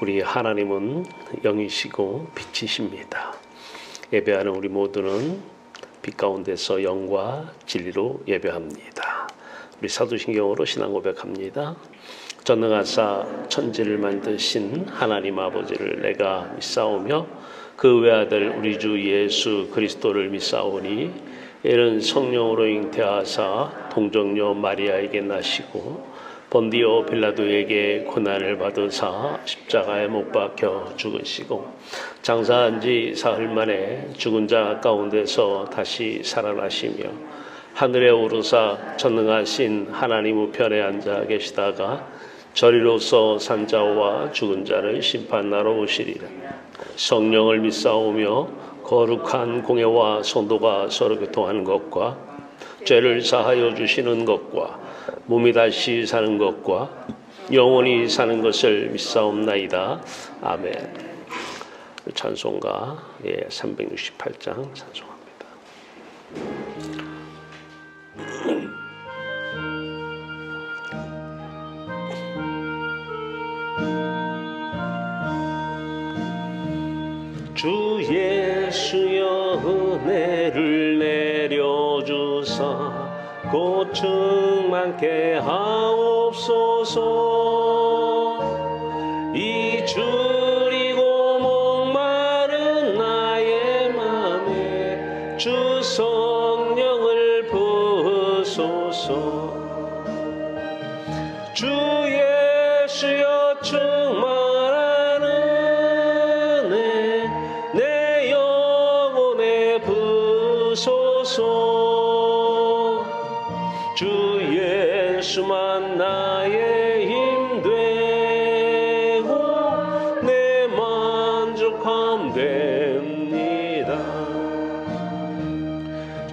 우리 하나님은 영이시고 빛이십니다. 예배하는 우리 모두는 빛 가운데서 영과 진리로 예배합니다. 우리 사도신경으로 신앙 고백합니다. 전능하사 천지를 만드신 하나님 아버지를 내가 믿사오며 그 외아들 우리 주 예수 그리스도를 믿사오니 이는 성령으로 잉태하사 동정녀 마리아에게 나시고 본디오 빌라도에게 고난을 받으사 십자가에 못 박혀 죽으시고 장사한 지 사흘 만에 죽은 자 가운데서 다시 살아나시며 하늘에 오르사 전능하신 하나님 우편에 앉아 계시다가 저리로서 산 자와 죽은 자를 심판하러 오시리라. 성령을 믿사오며 거룩한 공예와 성도가 서로 교통하는 것과 죄를 사하여 주시는 것과 몸이 다시 사는 것과 영원히 사는 것을 믿사옵나이다. 아멘. 찬송가 368장 찬송합니다. 주 예수여 은혜를 내려주사 고충 많게 하옵소서. 이 줄이고 목마른 나의 맘에 주 성령을 부으소서. 주 예수여 충만한 은혜 내 영혼에 부으소서. 주 예수만 나의 힘 되고 내 만족함 됩니다.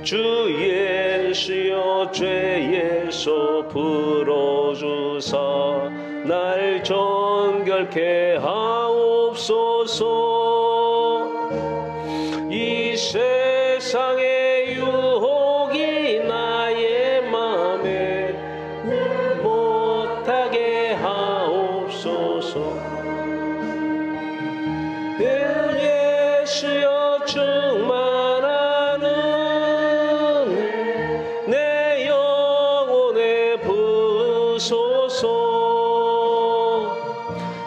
주 예수여 죄에서 풀어주사 날 정결케 하옵소서. 이 세상의 유혹이 나의 맘에 못하게 하옵소서. 예수여 충만한 은혜 내 영혼에 부으소서.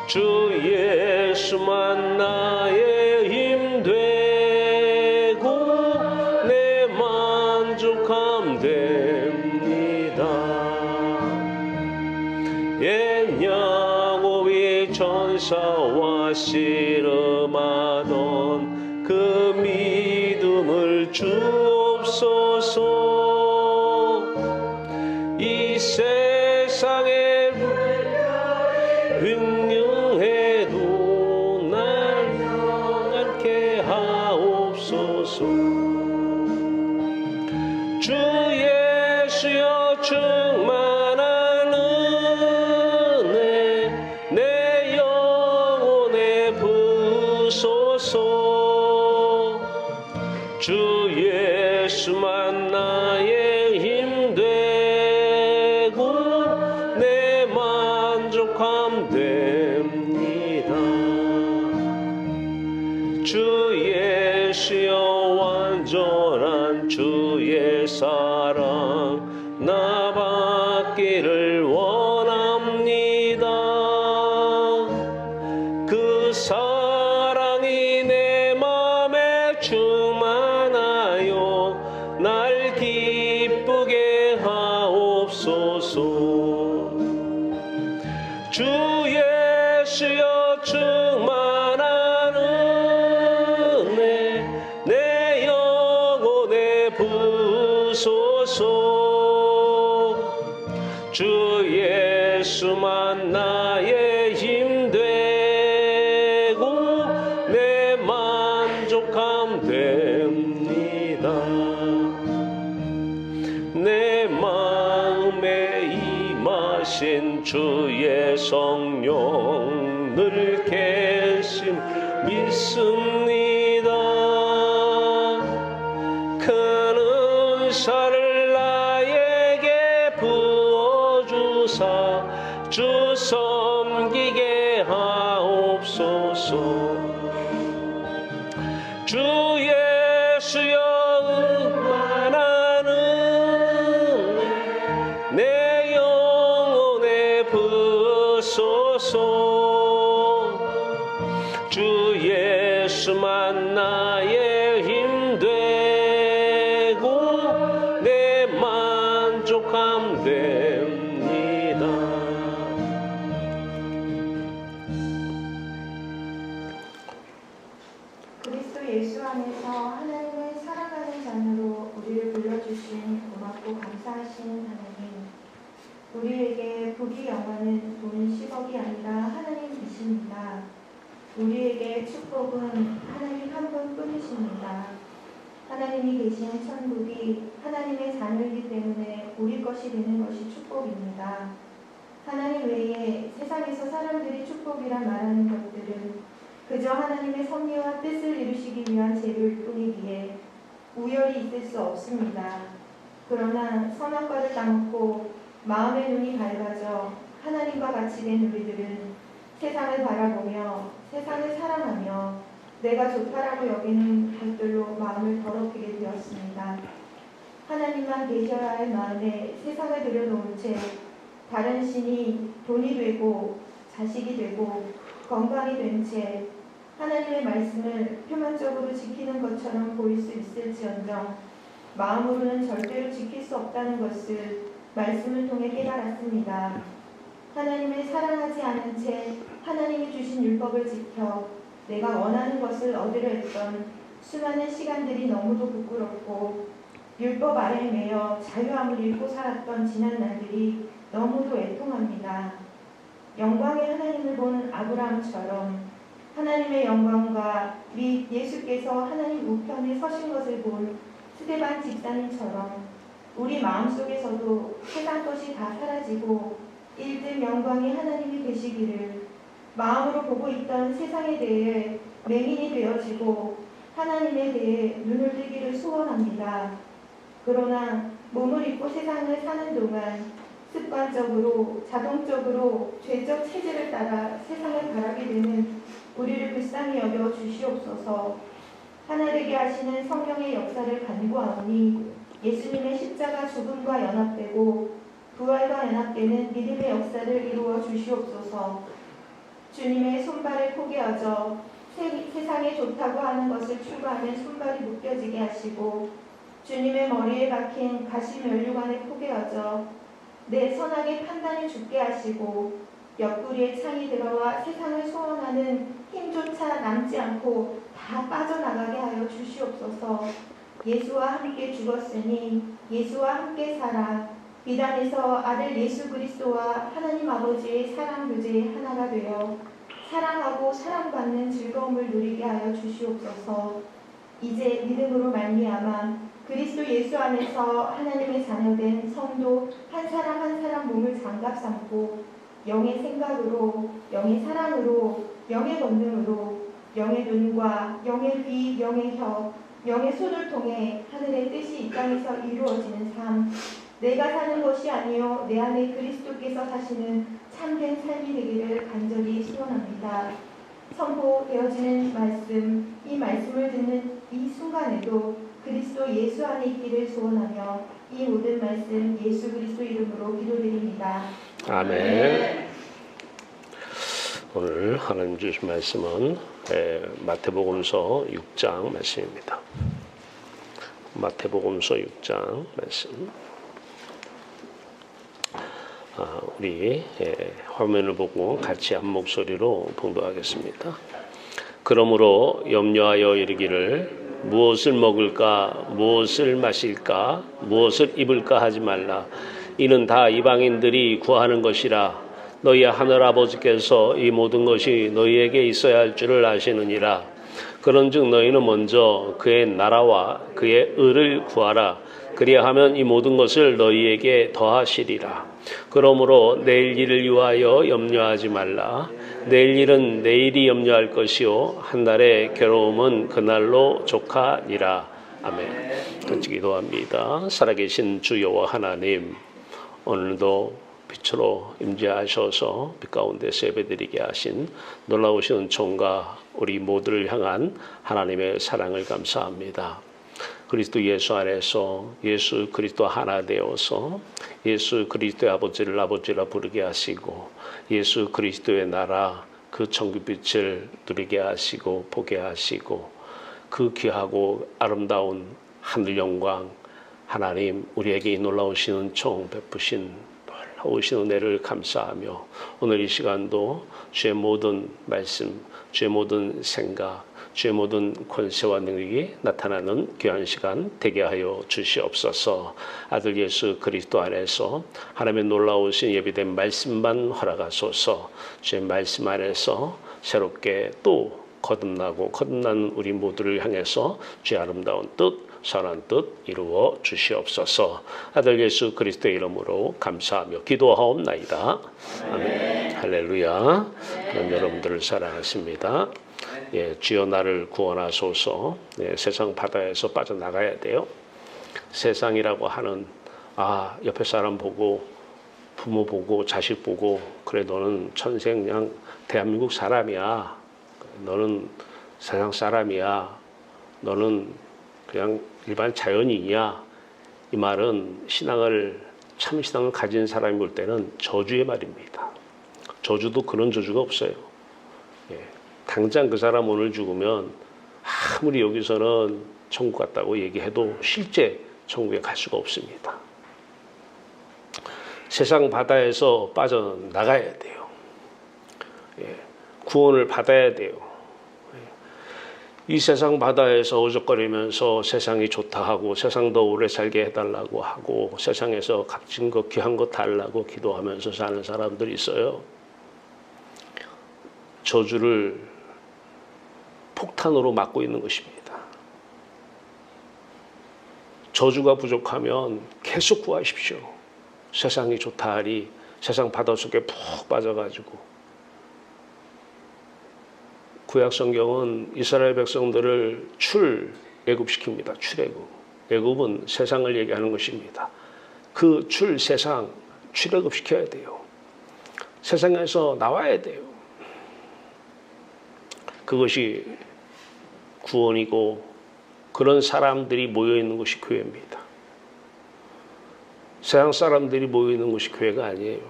주 예수만 나의 힘 되고 내 만족함 됩니다. 옛 야곱이 천사와 씨름하던 그 믿음을 주옵소서. 이 세상에 흉흉해도 날 영하게 하옵소서. 주 예수여 충만한 은혜 내 영혼에 부으소서. 주 예수만 나의 힘 되고 내 만족함 됩니다. 주 예수여 완전한 주의 사랑 나 받기를 원합니다. 그 사랑이 내 맘에 충만하여 날 기쁘게 하옵소서. 주 예수여 충만한 은혜 내 영혼에 부으소서. 주 예수만 나의 힘 되고 내 만족함 됩니다. 내 마음에 임하신 주의 성령 늘 계심 믿습니다. 큰 은사를 나에게 부어주사 주 섬기게 하옵소서. 주 예수여 은만한 은혜 내 영혼에 부으소서. 주 예수만 나의 힘 되고 내 만족함 됩니다. 그리스도 예수 안에서 하나님을 사랑하는 자녀로 우리를 불러주신 고맙고 감사하신 하나님, 우리에게 복이 영화는 돈 10억이 아니라 하나님이십니다. 우리에게 축복은 하나님 한 분뿐이십니다. 하나님이 계신 천국이 하나님의 자녀이기 때문에 우리 것이 되는 것이 축복입니다. 하나님 외에 세상에서 사람들이 축복이라 말하는 것들은 그저 하나님의 섭리와 뜻을 이루시기 위한 재료일 뿐이기에 우열이 있을 수 없습니다. 그러나 선악과를 따먹고 마음의 눈이 밝아져 하나님과 같이 된 우리들은 세상을 바라보며 세상을 사랑하며 내가 좋다라고 여기는 것들로 마음을 더럽히게 되었습니다. 하나님만 계셔야 할 마음에 세상을 들여놓은 채 다른 신이 돈이 되고 자식이 되고 건강이 된 채 하나님의 말씀을 표면적으로 지키는 것처럼 보일 수 있을지언정 마음으로는 절대로 지킬 수 없다는 것을 말씀을 통해 깨달았습니다. 하나님을 사랑하지 않은 채 하나님이 주신 율법을 지켜 내가 원하는 것을 얻으려 했던 수많은 시간들이 너무도 부끄럽고 율법 아래에 매여 자유함을 잃고 살았던 지난 날들이 너무도 애통합니다. 영광의 하나님을 본 아브라함처럼 하나님의 영광과 및 예수께서 하나님 우편에 서신 것을 본 스데반 집사님처럼 우리 마음속에서도 세상 것이 다 사라지고 1등 영광의 하나님이 되시기를 마음으로 보고 있던 세상에 대해 맹인이 되어지고 하나님에 대해 눈을 뜨기를 소원합니다. 그러나 몸을 입고 세상을 사는 동안 습관적으로 자동적으로 죄적 체질을 따라 세상을 바라게 되는 우리를 불쌍히 여겨 주시옵소서. 하나되게 하시는 성령의 역사를 간구하오니 예수님의 십자가 죽음과 연합되고 부활과 연합되는 믿음의 역사를 이루어 주시옵소서. 주님의 손발을 포개어져 세상에 좋다고 하는 것을 추구하는 손발이 묶여지게 하시고 주님의 머리에 박힌 가시 면류관에 포개어져 내 선악의 판단을 죽게 하시고 옆구리에 창이 들어와 세상을 소원하는 힘조차 남지 않고 다 빠져나가게 하여 주시옵소서. 예수와 함께 죽었으니 예수와 함께 살아 비단에서 아들 예수 그리스도와 하나님 아버지의 사랑 교제의 하나가 되어 사랑하고 사랑받는 즐거움을 누리게 하여 주시옵소서. 이제 믿음으로 말미암아 그리스도 예수 안에서 하나님의 자녀된 성도 한 사람 한 사람 몸을 장갑 삼고 영의 생각으로, 영의 사랑으로, 영의 권능으로, 영의 눈과 영의 귀, 영의 혀, 영의 손을 통해 하늘의 뜻이 이 땅에서 이루어지는 삶, 내가 사는 것이 아니요 내 안에 그리스도께서 사시는 참된 삶이 되기를 간절히 소원합니다. 선포되어지는 말씀, 이 말씀을 듣는 이 순간에도 그리스도 예수 안에 있기를 소원하며 이 모든 말씀 예수 그리스도 이름으로 기도드립니다. 아멘. 오늘 하나님 주신 말씀은 마태복음서 6장 말씀입니다. 마태복음서 6장 말씀. 우리 화면을 보고 같이 한 목소리로 봉독하겠습니다. 그러므로 염려하여 이르기를 무엇을 먹을까, 무엇을 마실까, 무엇을 입을까 하지 말라. 이는 다 이방인들이 구하는 것이라. 너희 하늘아버지께서 이 모든 것이 너희에게 있어야 할 줄을 아시느니라. 그런즉 너희는 먼저 그의 나라와 그의 의를 구하라. 그리하면 이 모든 것을 너희에게 더하시리라. 그러므로 내일 일을 위하여 염려하지 말라. 내일 일은 내일이 염려할 것이요 한 달의 괴로움은 그날로 족하니라. 아멘. 같이 기도합니다. 살아계신 주 여호와 하나님, 오늘도 빛으로 임재하셔서 빛 가운데서 예배드리게 하신 놀라우신 은총과 우리 모두를 향한 하나님의 사랑을 감사합니다. 그리스도 예수 안에서 예수 그리스도 하나 되어서 예수 그리스도의 아버지를 아버지라 부르게 하시고 예수 그리스도의 나라 그 천국빛을 누리게 하시고 보게 하시고 그 귀하고 아름다운 하늘 영광 하나님 우리에게 이 놀라우신 은총 베푸신 놀라우신 은혜를 감사하며 오늘 이 시간도 주의 모든 말씀 주의 모든 생각 주의 모든 권세와 능력이 나타나는 귀한 시간 되게 하여 주시옵소서. 아들 예수 그리스도 안에서 하나님의 놀라우신 예비된 말씀만 허락하소서. 주의 말씀 안에서 새롭게 또 거듭나는 우리 모두를 향해서 주의 아름다운 뜻 선한 뜻 이루어 주시옵소서. 아들 예수 그리스도의 이름으로 감사하며 기도하옵나이다. 아멘. 할렐루야. 저는 여러분들을 사랑하십니다. 주여 나를 구원하소서. 세상 바다에서 빠져나가야 돼요. 세상이라고 하는 옆에 사람 보고 부모 보고 자식 보고 그래 너는 천생 그냥 대한민국 사람이야. 너는 세상 사람이야. 너는 그냥 일반 자연인이야. 이 말은 참 신앙을 가진 사람이 볼 때는 저주의 말입니다. 저주도 그런 저주가 없어요. 당장 그 사람 오늘 죽으면 아무리 여기서는 천국 갔다고 얘기해도 실제 천국에 갈 수가 없습니다. 세상 바다에서 빠져나가야 돼요. 구원을 받아야 돼요. 이 세상 바다에서 어적거리면서 세상이 좋다 하고 세상 더 오래 살게 해달라고 하고 세상에서 값진 것 귀한 것 달라고 기도하면서 사는 사람들이 있어요. 저주를 폭탄으로 맞고 있는 것입니다. 저주가 부족하면 계속 구하십시오. 세상이 좋다 하리 세상 바닷속에 푹 빠져가지고 구약 성경은 이스라엘 백성들을 출애굽시킵니다. 출애굽. 애굽은 세상을 얘기하는 것입니다. 그 세상 출애굽시켜야 돼요. 세상에서 나와야 돼요. 그것이 구원이고 그런 사람들이 모여있는 것이 교회입니다. 세상 사람들이 모여있는 것이 교회가 아니에요.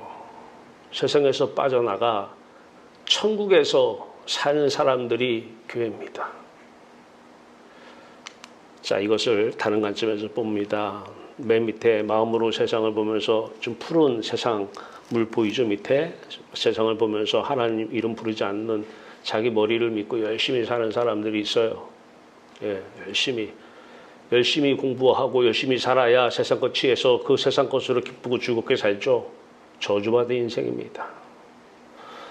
세상에서 빠져나가 천국에서 사는 사람들이 교회입니다. 자, 이것을 다른 관점에서 봅니다. 맨 밑에 마음으로 세상을 보면서 좀 푸른 세상 물 보이죠? 밑에 세상을 보면서 하나님 이름 부르지 않는 자기 머리를 믿고 열심히 사는 사람들이 있어요. 열심히 공부하고 열심히 살아야 세상 것 취해서 그 세상 것으로 기쁘고 즐겁게 살죠. 저주받은 인생입니다.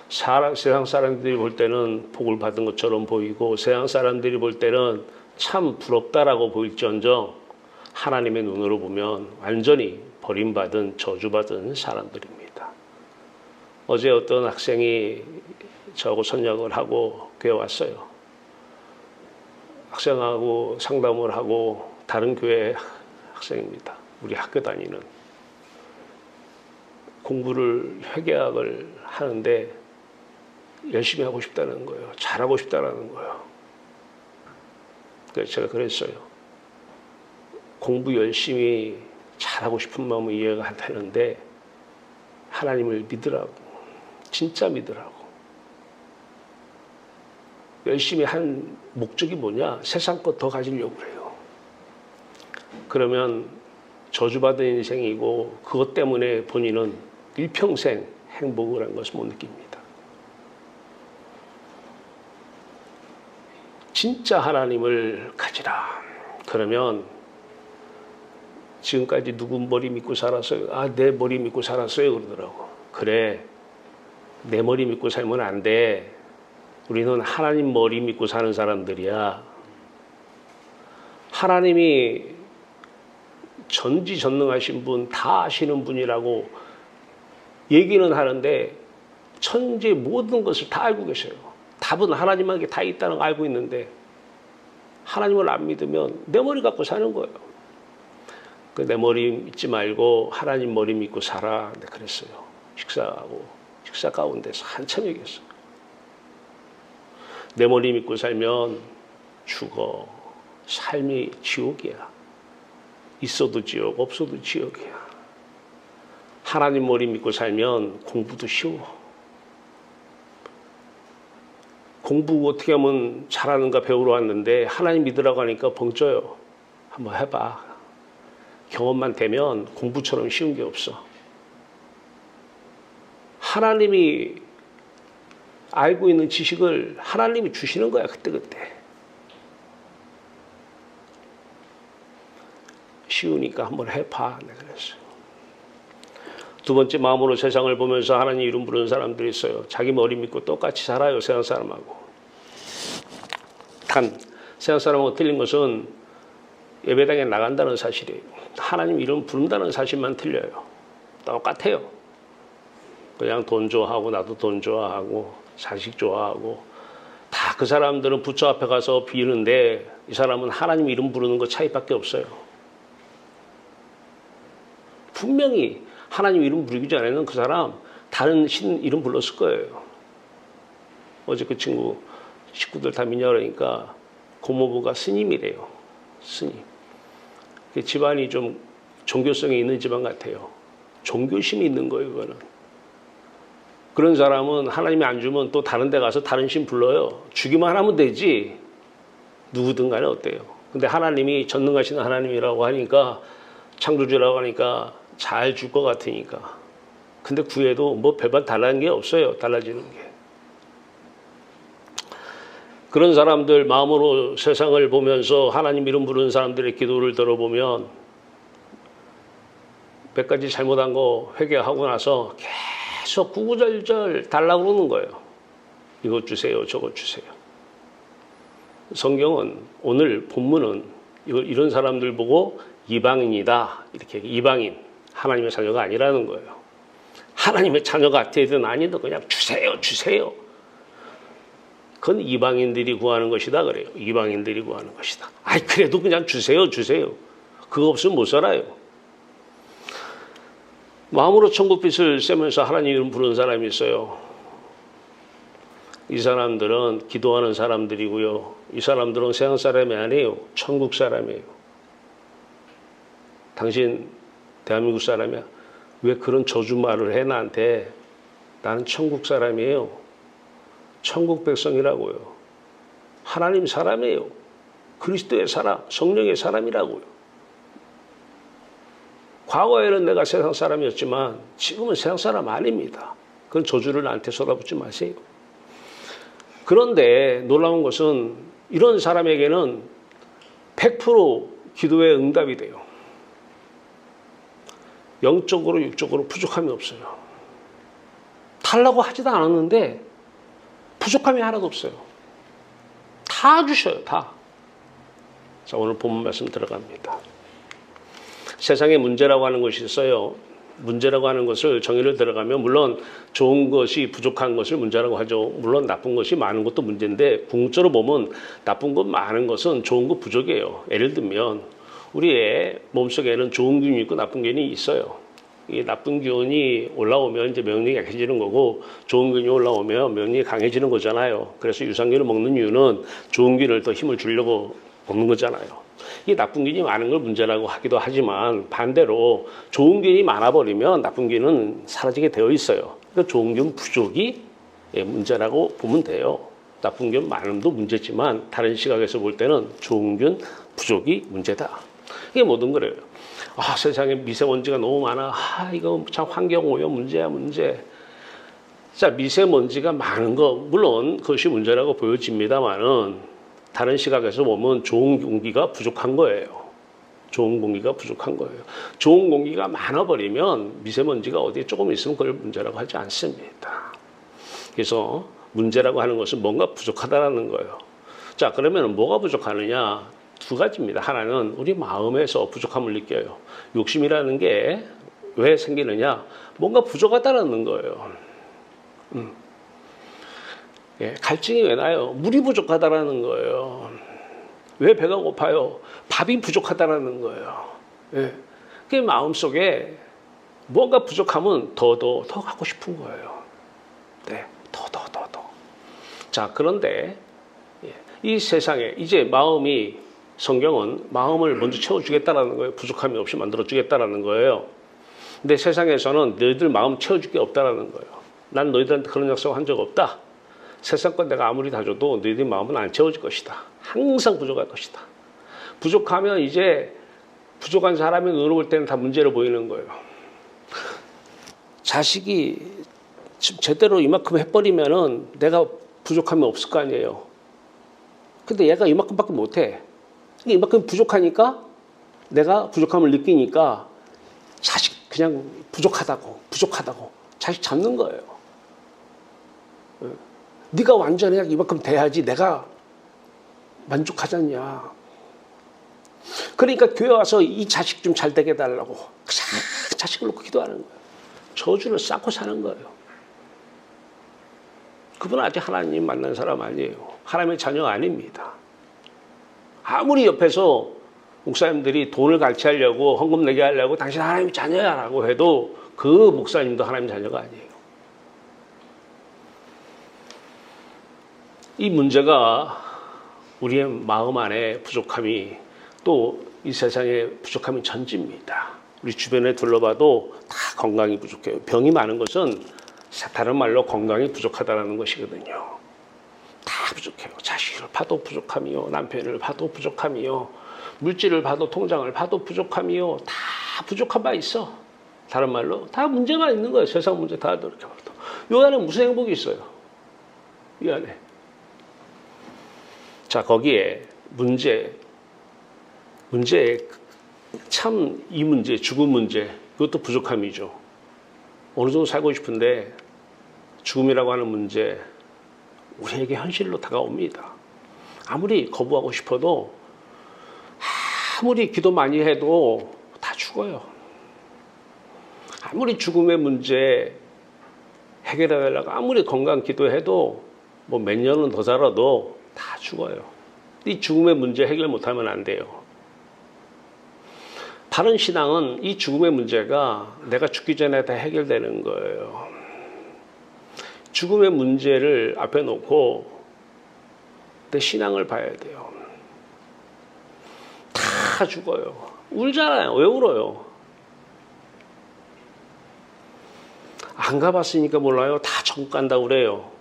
세상 사람들이 볼 때는 복을 받은 것처럼 보이고 세상 사람들이 볼 때는 참 부럽다라고 보일지언정 하나님의 눈으로 보면 완전히 버림받은 저주받은 사람들입니다. 어제 어떤 학생이 저하고 선약을 하고 교회 왔어요. 학생하고 상담을 하고 다른 교회 학생입니다. 우리 학교 다니는. 공부를 회계학을 하는데 열심히 하고 싶다는 거예요. 잘하고 싶다는 거예요. 그래서 제가 그랬어요. 공부 열심히 잘하고 싶은 마음은 이해가 안 되는데 하나님을 믿으라고. 진짜 믿으라고. 열심히 한 목적이 뭐냐? 세상 것 더 가지려고 그래요. 그러면 저주받은 인생이고 그것 때문에 본인은 일평생 행복을 한 것을 못 느낍니다. 진짜 하나님을 가지라. 그러면 지금까지 누구 머리 믿고 살았어요? 내 머리 믿고 살았어요. 그러더라고. 그래. 내 머리 믿고 살면 안 돼. 우리는 하나님 머리 믿고 사는 사람들이야. 하나님이 전지전능하신 분, 다 아시는 분이라고 얘기는 하는데 천지의 모든 것을 다 알고 계셔요. 답은 하나님에게 다 있다는 걸 알고 있는데 하나님을 안 믿으면 내 머리 갖고 사는 거예요. 내 머리 믿지 말고 하나님 머리 믿고 살아. 네, 그랬어요. 식사 가운데서 한참 얘기했어요. 내 머리 믿고 살면 죽어. 삶이 지옥이야. 있어도 지옥, 없어도 지옥이야. 하나님 머리 믿고 살면 공부도 쉬워. 공부 어떻게 하면 잘하는가 배우러 왔는데 하나님 믿으라고 하니까 벙쪄요. 한번 해봐. 경험만 되면 공부처럼 쉬운 게 없어. 하나님이 알고 있는 지식을 하나님이 주시는 거야. 그때그때. 쉬우니까 한번 해봐. 내가 그랬어요. 두 번째, 마음으로 세상을 보면서 하나님 이름 부르는 사람들이 있어요. 자기 머리 믿고 똑같이 살아요. 세상 사람하고. 단 세상 사람하고 틀린 것은 예배당에 나간다는 사실이에요. 하나님 이름 부른다는 사실만 틀려요. 똑같아요. 그냥 돈 좋아하고 나도 돈 좋아하고 자식 좋아하고 다 그 사람들은 부처 앞에 가서 비는데 이 사람은 하나님 이름 부르는 것 차이밖에 없어요. 분명히 하나님 이름 부르기 전에는 그 사람 다른 신 이름 불렀을 거예요. 어제 그 친구 식구들 다 믿냐 그러니까 고모부가 스님이래요. 스님. 집안이 좀 종교성이 있는 집안 같아요. 종교심이 있는 거예요. 그거는. 그런 사람은 하나님이 안 주면 또 다른 데 가서 다른 신 불러요. 주기만 하면 되지. 누구든 간에 어때요. 근데 하나님이 전능하신 하나님이라고 하니까 창조주라고 하니까 잘 줄 것 같으니까. 근데 구해도 뭐 별반 달라진 게 없어요. 달라지는 게. 그런 사람들 마음으로 세상을 보면서 하나님 이름 부르는 사람들의 기도를 들어보면 몇 가지 잘못한 거 회개하고 나서 계속 구구절절 달라고 그러는 거예요. 이것 주세요. 저것 주세요. 성경은 오늘 본문은 이런 사람들 보고 이방인이다. 이렇게 이방인. 하나님의 자녀가 아니라는 거예요. 하나님의 자녀가 되든 아니든 그냥 주세요. 주세요. 그건 이방인들이 구하는 것이다 그래요. 이방인들이 구하는 것이다. 아이 그래도 그냥 주세요. 주세요. 그거 없으면 못 살아요. 마음으로 천국빛을 쐬면서 하나님 이름 부르는 사람이 있어요. 이 사람들은 기도하는 사람들이고요. 이 사람들은 세상 사람이 아니에요. 천국 사람이에요. 당신 대한민국 사람이야. 왜 그런 저주말을 해 나한테. 나는 천국 사람이에요. 천국 백성이라고요. 하나님 사람이에요. 그리스도의 사람, 성령의 사람이라고요. 과거에는 내가 세상 사람이었지만 지금은 세상 사람 아닙니다. 그건 저주를 나한테 쏟아붓지 마세요. 그런데 놀라운 것은 이런 사람에게는 100% 기도의 응답이 돼요. 영적으로 육적으로 부족함이 없어요. 달라고 하지도 않았는데 부족함이 하나도 없어요. 다 주셔요. 다. 자, 오늘 본문 말씀 들어갑니다. 세상에 문제라고 하는 것이 있어요. 문제라고 하는 것을 정의를 들어가면 물론 좋은 것이 부족한 것을 문제라고 하죠. 물론 나쁜 것이 많은 것도 문제인데 궁극적으로 보면 나쁜 것 많은 것은 좋은 것 부족이에요. 예를 들면 우리의 몸속에는 좋은 균이 있고 나쁜 균이 있어요. 이 나쁜 균이 올라오면 이제 면역력이 약해지는 거고 좋은 균이 올라오면 면역력이 강해지는 거잖아요. 그래서 유산균을 먹는 이유는 좋은 균을 더 힘을 주려고 먹는 거잖아요. 이 나쁜 균이 많은 걸 문제라고 하기도 하지만 반대로 좋은 균이 많아버리면 나쁜 균은 사라지게 되어 있어요. 그러니까 좋은 균 부족이 문제라고 보면 돼요. 나쁜 균 많음도 문제지만 다른 시각에서 볼 때는 좋은 균 부족이 문제다. 이게 모든 거래요. 아, 세상에 미세먼지가 너무 많아. 아, 이거 참 환경오염 문제야, 문제. 자, 미세먼지가 많은 거, 물론 그것이 문제라고 보여집니다만은 다른 시각에서 보면 좋은 공기가 부족한 거예요. 좋은 공기가 부족한 거예요. 좋은 공기가 많아버리면 미세먼지가 어디에 조금 있으면 그걸 문제라고 하지 않습니다. 그래서 문제라고 하는 것은 뭔가 부족하다라는 거예요. 자, 그러면 뭐가 부족하느냐? 두 가지입니다. 하나는 우리 마음에서 부족함을 느껴요. 욕심이라는 게 왜 생기느냐? 뭔가 부족하다는 거예요. 예, 갈증이 왜 나요? 물이 부족하다라는 거예요. 왜 배가 고파요? 밥이 부족하다라는 거예요. 예, 그게 마음속에 뭔가 부족하면 더 갖고 싶은 거예요. 네, 더. 자, 그런데 이 세상에 이제 성경은 마음을 먼저 채워주겠다라는 거예요. 부족함이 없이 만들어주겠다라는 거예요. 근데 세상에서는 너희들 마음 채워줄 게 없다라는 거예요. 난 너희들한테 그런 약속 한 적 없다. 세상 건 내가 아무리 다 줘도 너희들 마음은 안 채워질 것이다. 항상 부족할 것이다. 부족하면 이제 부족한 사람이 눈으로 볼 때는 다 문제로 보이는 거예요. 자식이 제대로 이만큼 해버리면은 내가 부족함이 없을 거 아니에요. 근데 얘가 이만큼밖에 못해. 이만큼 부족하니까 내가 부족함을 느끼니까 자식 그냥 부족하다고 자식 잡는 거예요. 네가 완전히 이만큼 돼야지 내가 만족하지 않냐. 그러니까 교회 와서 이 자식 좀 잘 되게 해달라고 자식을 놓고 기도하는 거예요. 저주를 쌓고 사는 거예요. 그분은 아직 하나님 만난 사람 아니에요. 하나님의 자녀가 아닙니다. 아무리 옆에서 목사님들이 돈을 갈취하려고 헌금 내게 하려고 당신 하나님의 자녀야 라고 해도 그 목사님도 하나님의 자녀가 아니에요. 이 문제가 우리의 마음 안에 부족함이 또 이 세상에 부족함이 전지입니다. 우리 주변에 둘러봐도 다 건강이 부족해요. 병이 많은 것은 다른 말로 건강이 부족하다는 것이거든요. 다 부족해요. 자식을 봐도 부족함이요. 남편을 봐도 부족함이요. 물질을 봐도 통장을 봐도 부족함이요. 다 부족한 바 있어. 다른 말로 다 문제가 있는 거예요. 세상 문제 다 이렇게 봐도. 이 안에 무슨 행복이 있어요? 이 안에. 자, 거기에 참 이 문제, 죽음 문제, 그것도 부족함이죠. 어느 정도 살고 싶은데 죽음이라고 하는 문제 우리에게 현실로 다가옵니다. 아무리 거부하고 싶어도 아무리 기도 많이 해도 다 죽어요. 아무리 죽음의 문제 해결해달라고 아무리 건강 기도해도 뭐 몇 년은 더 살아도 다 죽어요. 이 죽음의 문제 해결 못하면 안 돼요. 바른 신앙은 이 죽음의 문제가 내가 죽기 전에 다 해결되는 거예요. 죽음의 문제를 앞에 놓고 내 신앙을 봐야 돼요. 다 죽어요. 울잖아요. 왜 울어요? 안 가봤으니까 몰라요. 다 천국 간다고 그래요.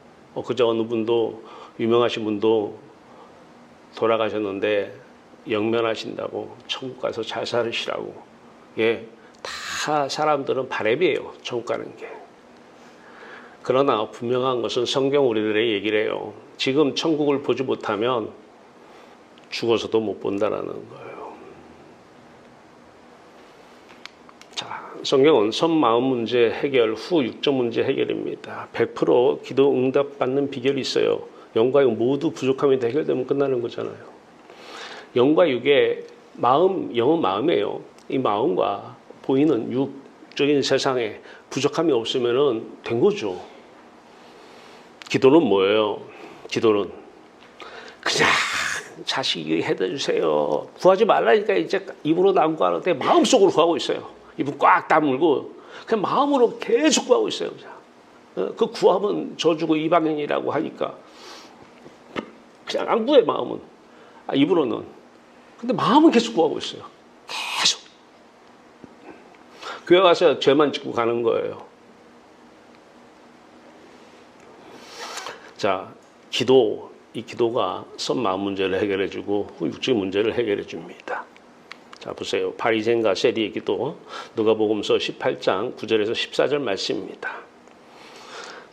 그저 어느 분도 유명하신 분도 돌아가셨는데 영면하신다고 천국 가서 잘 살으시라고. 예, 다 사람들은 바램이에요. 천국 가는 게. 그러나 분명한 것은 성경 우리들의 얘기를 해요. 지금 천국을 보지 못하면 죽어서도 못 본다라는 거예요. 자, 성경은 선 마음 문제 해결 후 육적 문제 해결입니다. 100% 기도 응답받는 비결이 있어요. 영과 육 모두 부족함이 해결되면 끝나는 거잖아요. 영과 육의 마음, 영은 마음이에요. 이 마음과 보이는 육적인 세상에 부족함이 없으면 된 거죠. 기도는 뭐예요? 기도는 그냥 자식이 해주세요. 구하지 말라니까 이제 입으로 안 구하는데 마음속으로 구하고 있어요. 입을 꽉 다물고 그냥 마음으로 계속 구하고 있어요. 그 구하면 저주고 이방인이라고 하니까 그냥 안 구해 마음은. 입으로는. 근데 마음은 계속 구하고 있어요. 계속. 교회 가서 죄만 짓고 가는 거예요. 자, 이 기도가 선 마음 문제를 해결해주고 육적 문제를 해결해줍니다. 자, 보세요. 바리새인과 세리의 기도, 누가복음서 18장 9절에서 14절 말씀입니다.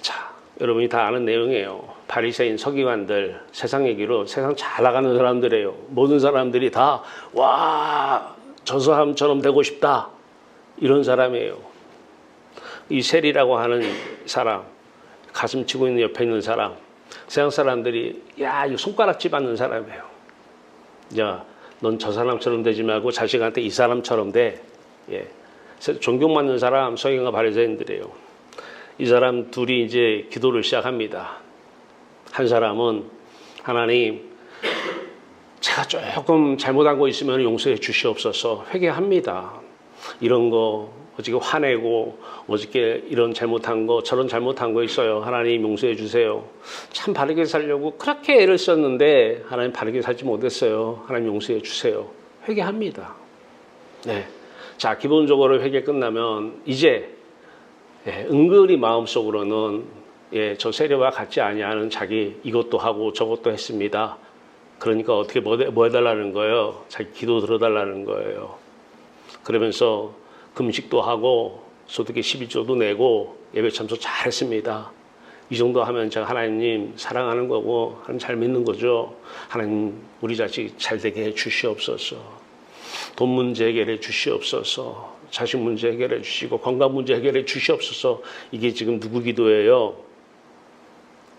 자, 여러분이 다 아는 내용이에요. 바리새인 서기관들 세상 얘기로 세상 잘 나가는 사람들이에요. 모든 사람들이 다 와, 저 사람처럼 되고 싶다 이런 사람이에요. 이 세리라고 하는 사람, 가슴 치고 있는 옆에 있는 사람, 세상 사람들이 야, 이거 손가락질 받는 사람이에요. 야, 넌 저 사람처럼 되지 말고 자식한테 이 사람처럼 돼. 예. 존경받는 사람 서기관과 바리새인들이에요. 이 사람 둘이 이제 기도를 시작합니다. 한 사람은 하나님, 제가 조금 잘못한 거 있으면 용서해 주시옵소서 회개합니다. 이런 거 어저께 화내고 어저께 이런 잘못한 거 저런 잘못한 거 있어요. 하나님 용서해 주세요. 참 바르게 살려고 그렇게 애를 썼는데 하나님 바르게 살지 못했어요. 하나님 용서해 주세요. 회개합니다. 네. 자, 기본적으로 회개 끝나면 이제 은근히 마음속으로는 저 세례와 같지 아니하는 자기 이것도 하고 저것도 했습니다. 그러니까 어떻게 뭐 해달라는 거예요? 자기 기도 들어달라는 거예요. 그러면서 금식도 하고 소득의 12조도 내고 예배 참석 잘했습니다. 이 정도 하면 제가 하나님 사랑하는 거고 하나님 잘 믿는 거죠. 하나님 우리 자식 잘 되게 해 주시옵소서. 돈 문제 해결해 주시옵소서. 자식 문제 해결해 주시고 건강 문제 해결해 주시옵소서. 이게 지금 누구 기도예요?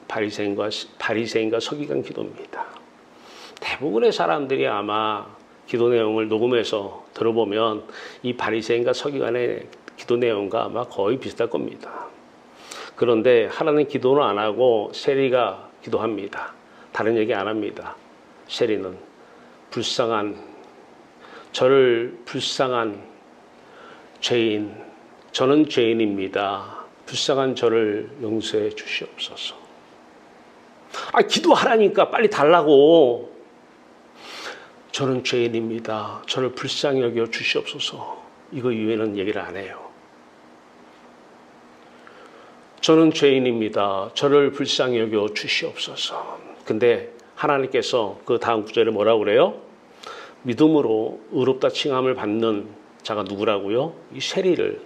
바리새인과 서기관 기도입니다. 대부분의 사람들이 아마 기도 내용을 녹음해서 들어보면 이 바리새인과 서기관의 기도 내용과 아마 거의 비슷할 겁니다. 그런데 하나님 기도는 안 하고 세리가 기도합니다. 다른 얘기 안 합니다. 세리는 저를 불쌍한 죄인, 저는 죄인입니다. 불쌍한 저를 용서해 주시옵소서. 기도하라니까 빨리 달라고. 저는 죄인입니다. 저를 불쌍히 여겨 주시옵소서. 이거 이외에는 얘기를 안 해요. 저는 죄인입니다. 저를 불쌍히 여겨 주시옵소서. 근데 하나님께서 그 다음 구절에 뭐라고 그래요? 믿음으로 의롭다 칭함을 받는 자가 누구라고요? 이 세리를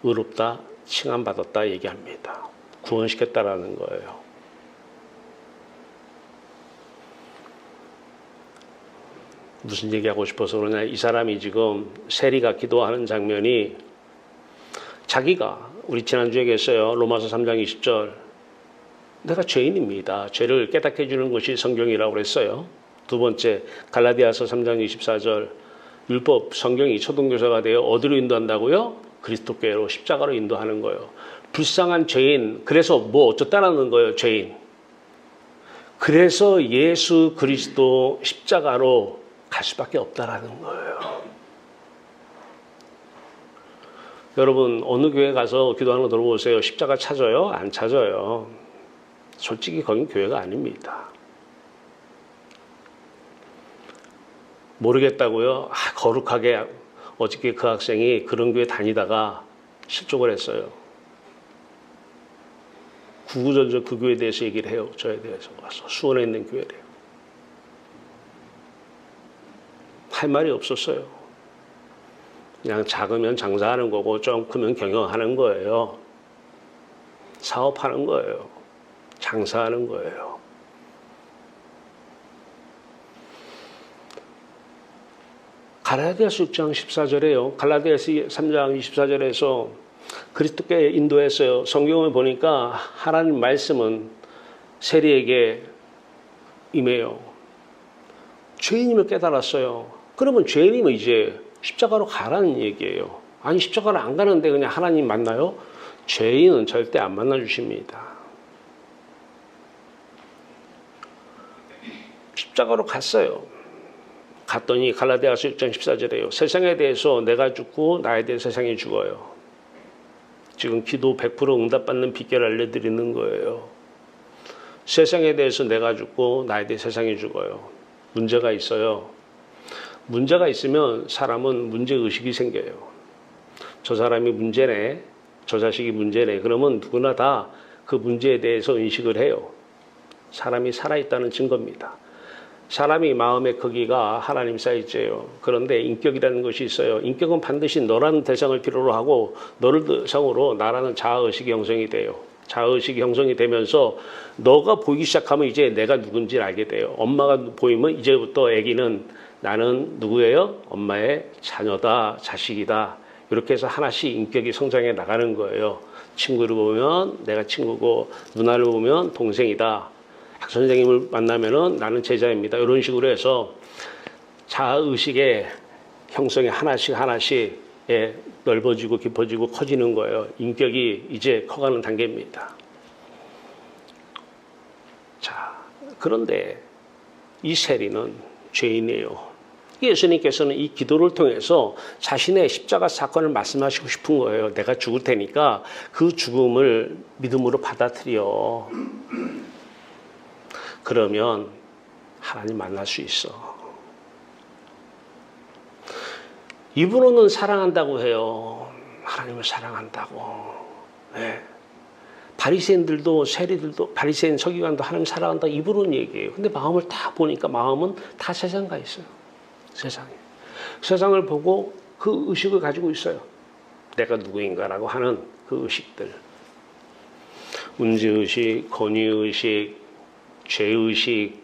의롭다 칭함받았다 얘기합니다. 구원시켰다라는 거예요. 무슨 얘기하고 싶어서 그러냐? 이 사람이 지금 세리가 기도하는 장면이 자기가 우리 지난주에 얘기했어요. 로마서 3장 20절 내가 죄인입니다. 죄를 깨닫게 해주는 것이 성경이라고 그랬어요. 두 번째 갈라디아서 3장 24절 율법 성경이 초등교사가 되어 어디로 인도한다고요? 그리스도께로 십자가로 인도하는 거예요. 불쌍한 죄인. 그래서 뭐 어쩌다라는 거예요. 죄인. 그래서 예수 그리스도 십자가로 갈 수밖에 없다라는 거예요. 여러분 어느 교회 가서 기도하는 거 들어보세요. 십자가 찾아요? 안 찾아요. 솔직히 거긴 교회가 아닙니다. 모르겠다고요? 거룩하게 어저께 그 학생이 그런 교회 다니다가 실족을 했어요. 구구절절 그 교회에 대해서 얘기를 해요. 저에 대해서 와서 수원에 있는 교회래요. 할 말이 없었어요. 그냥 작으면 장사하는 거고 좀 크면 경영하는 거예요. 사업하는 거예요. 장사하는 거예요. 갈라디아서 6장 14절에요. 갈라디아서 3장 24절에서 그리스도께 인도했어요. 성경을 보니까 하나님 말씀은 세리에게 임해요. 죄인임을 깨달았어요. 그러면 죄인이면 이제 십자가로 가라는 얘기예요. 아니 십자가로 안 가는데 그냥 하나님 만나요? 죄인은 절대 안 만나 주십니다. 십자가로 갔어요. 갔더니 갈라디아서 6장 14절에요. 세상에 대해서 내가 죽고 나에 대해 세상이 죽어요. 지금 기도 100% 응답받는 비결 알려드리는 거예요. 세상에 대해서 내가 죽고 나에 대해 세상이 죽어요. 문제가 있어요. 문제가 있으면 사람은 문제의식이 생겨요. 저 사람이 문제네, 저 자식이 문제네. 그러면 누구나 다 그 문제에 대해서 인식을 해요. 사람이 살아있다는 증거입니다. 사람이 마음의 크기가 하나님 사이즈예요. 그런데 인격이라는 것이 있어요. 인격은 반드시 너라는 대상을 필요로 하고 너를 대상으로 나라는 자아의식이 형성이 돼요. 자아의식이 형성이 되면서 너가 보이기 시작하면 이제 내가 누군지 알게 돼요. 엄마가 보이면 이제부터 아기는 나는 누구예요? 엄마의 자녀다, 자식이다. 이렇게 해서 하나씩 인격이 성장해 나가는 거예요. 친구를 보면 내가 친구고 누나를 보면 동생이다. 선생님을 만나면은 나는 제자입니다. 이런 식으로 해서 자아의식의 형성이 하나씩 넓어지고 깊어지고 커지는 거예요. 인격이 이제 커가는 단계입니다. 자, 그런데 이 세리는 죄인이에요. 특히 예수님께서는 이 기도를 통해서 자신의 십자가 사건을 말씀하시고 싶은 거예요. 내가 죽을 테니까 그 죽음을 믿음으로 받아들여. 그러면 하나님 만날 수 있어. 입으로는 사랑한다고 해요. 하나님을 사랑한다고. 네. 바리새인들도 세리들도 바리새인 서기관도 하나님 사랑한다 입으로는 얘기해요. 근데 마음을 다 보니까 마음은 다 세상 가 있어요. 세상에. 세상을 보고 그 의식을 가지고 있어요. 내가 누구인가라고 하는 그 의식들. 문제의식, 권위의식, 죄의식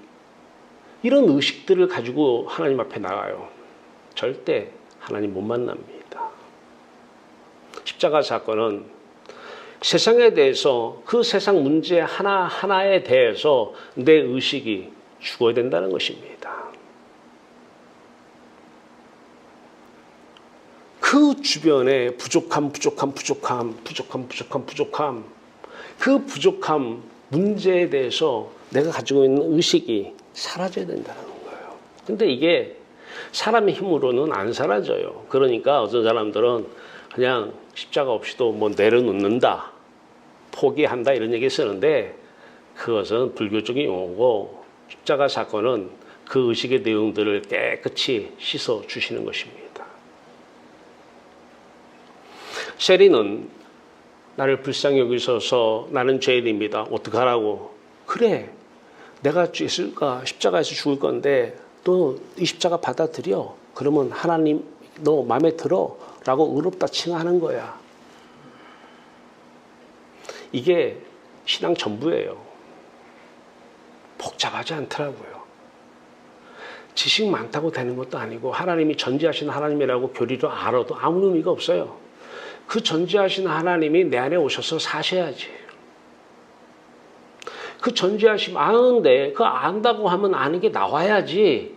이런 의식들을 가지고 하나님 앞에 나가요. 절대 하나님 못 만납니다. 십자가 사건은 세상에 대해서 그 세상 문제 하나하나에 대해서 내 의식이 죽어야 된다는 것입니다. 그 주변에 부족함 그 부족함 문제에 대해서 내가 가지고 있는 의식이 사라져야 된다는 거예요. 근데 이게 사람의 힘으로는 안 사라져요. 그러니까 어떤 사람들은 그냥 십자가 없이도 뭐 내려놓는다, 포기한다 이런 얘기 쓰는데 그것은 불교적인 용어고 십자가 사건은 그 의식의 내용들을 깨끗이 씻어 주시는 것입니다. 세리는 나를 불쌍히 여기셔서 나는 죄인입니다. 어떡하라고? 그래, 내가 십자가에서 죽을 건데 너 이 십자가 받아들여. 그러면 하나님 너 마음에 들어 라고 의롭다 칭하는 거야. 이게 신앙 전부예요. 복잡하지 않더라고요. 지식 많다고 되는 것도 아니고 하나님이 전지하신 하나님이라고 교리로 알아도 아무 의미가 없어요. 그 전지하신 하나님이 내 안에 오셔서 사셔야지. 그 전지하심 아는데 그 안다고 하면 아는 게 나와야지.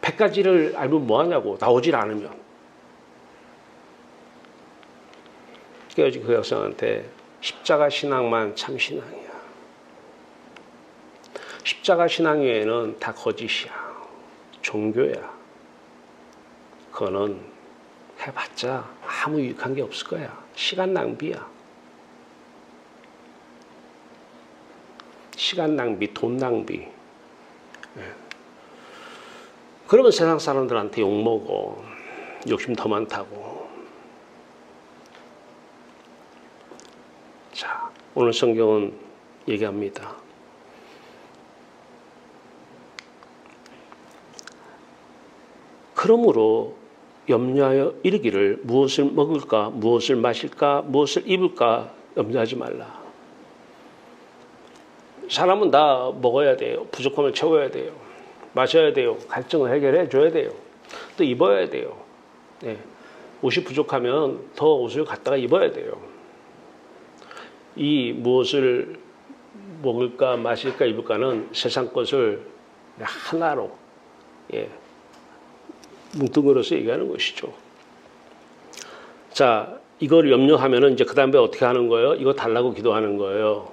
100가지를 알면 뭐하냐고. 나오질 않으면. 그래서 그 여성한테 십자가 신앙만 참 신앙이야. 십자가 신앙 외에는 다 거짓이야. 종교야. 그거는 해봤자 아무 유익한 게 없을 거야. 시간 낭비야. 시간 낭비, 돈 낭비. 그러면 세상 사람들한테 욕먹어. 욕심 더 많다고. 자, 오늘 성경은 얘기합니다. 그러므로 염려하여 이르기를 무엇을 먹을까, 무엇을 마실까, 무엇을 입을까 염려하지 말라. 사람은 다 먹어야 돼요. 부족함을 채워야 돼요. 마셔야 돼요. 갈증을 해결해 줘야 돼요. 또 입어야 돼요. 네. 옷이 부족하면 더 옷을 갖다가 입어야 돼요. 이 무엇을 먹을까, 마실까, 입을까는 세상 것을 하나로 뭉뚱그려서 얘기하는 것이죠. 자, 이걸 염려하면은 이제 그 다음에 어떻게 하는 거예요? 이거 달라고 기도하는 거예요.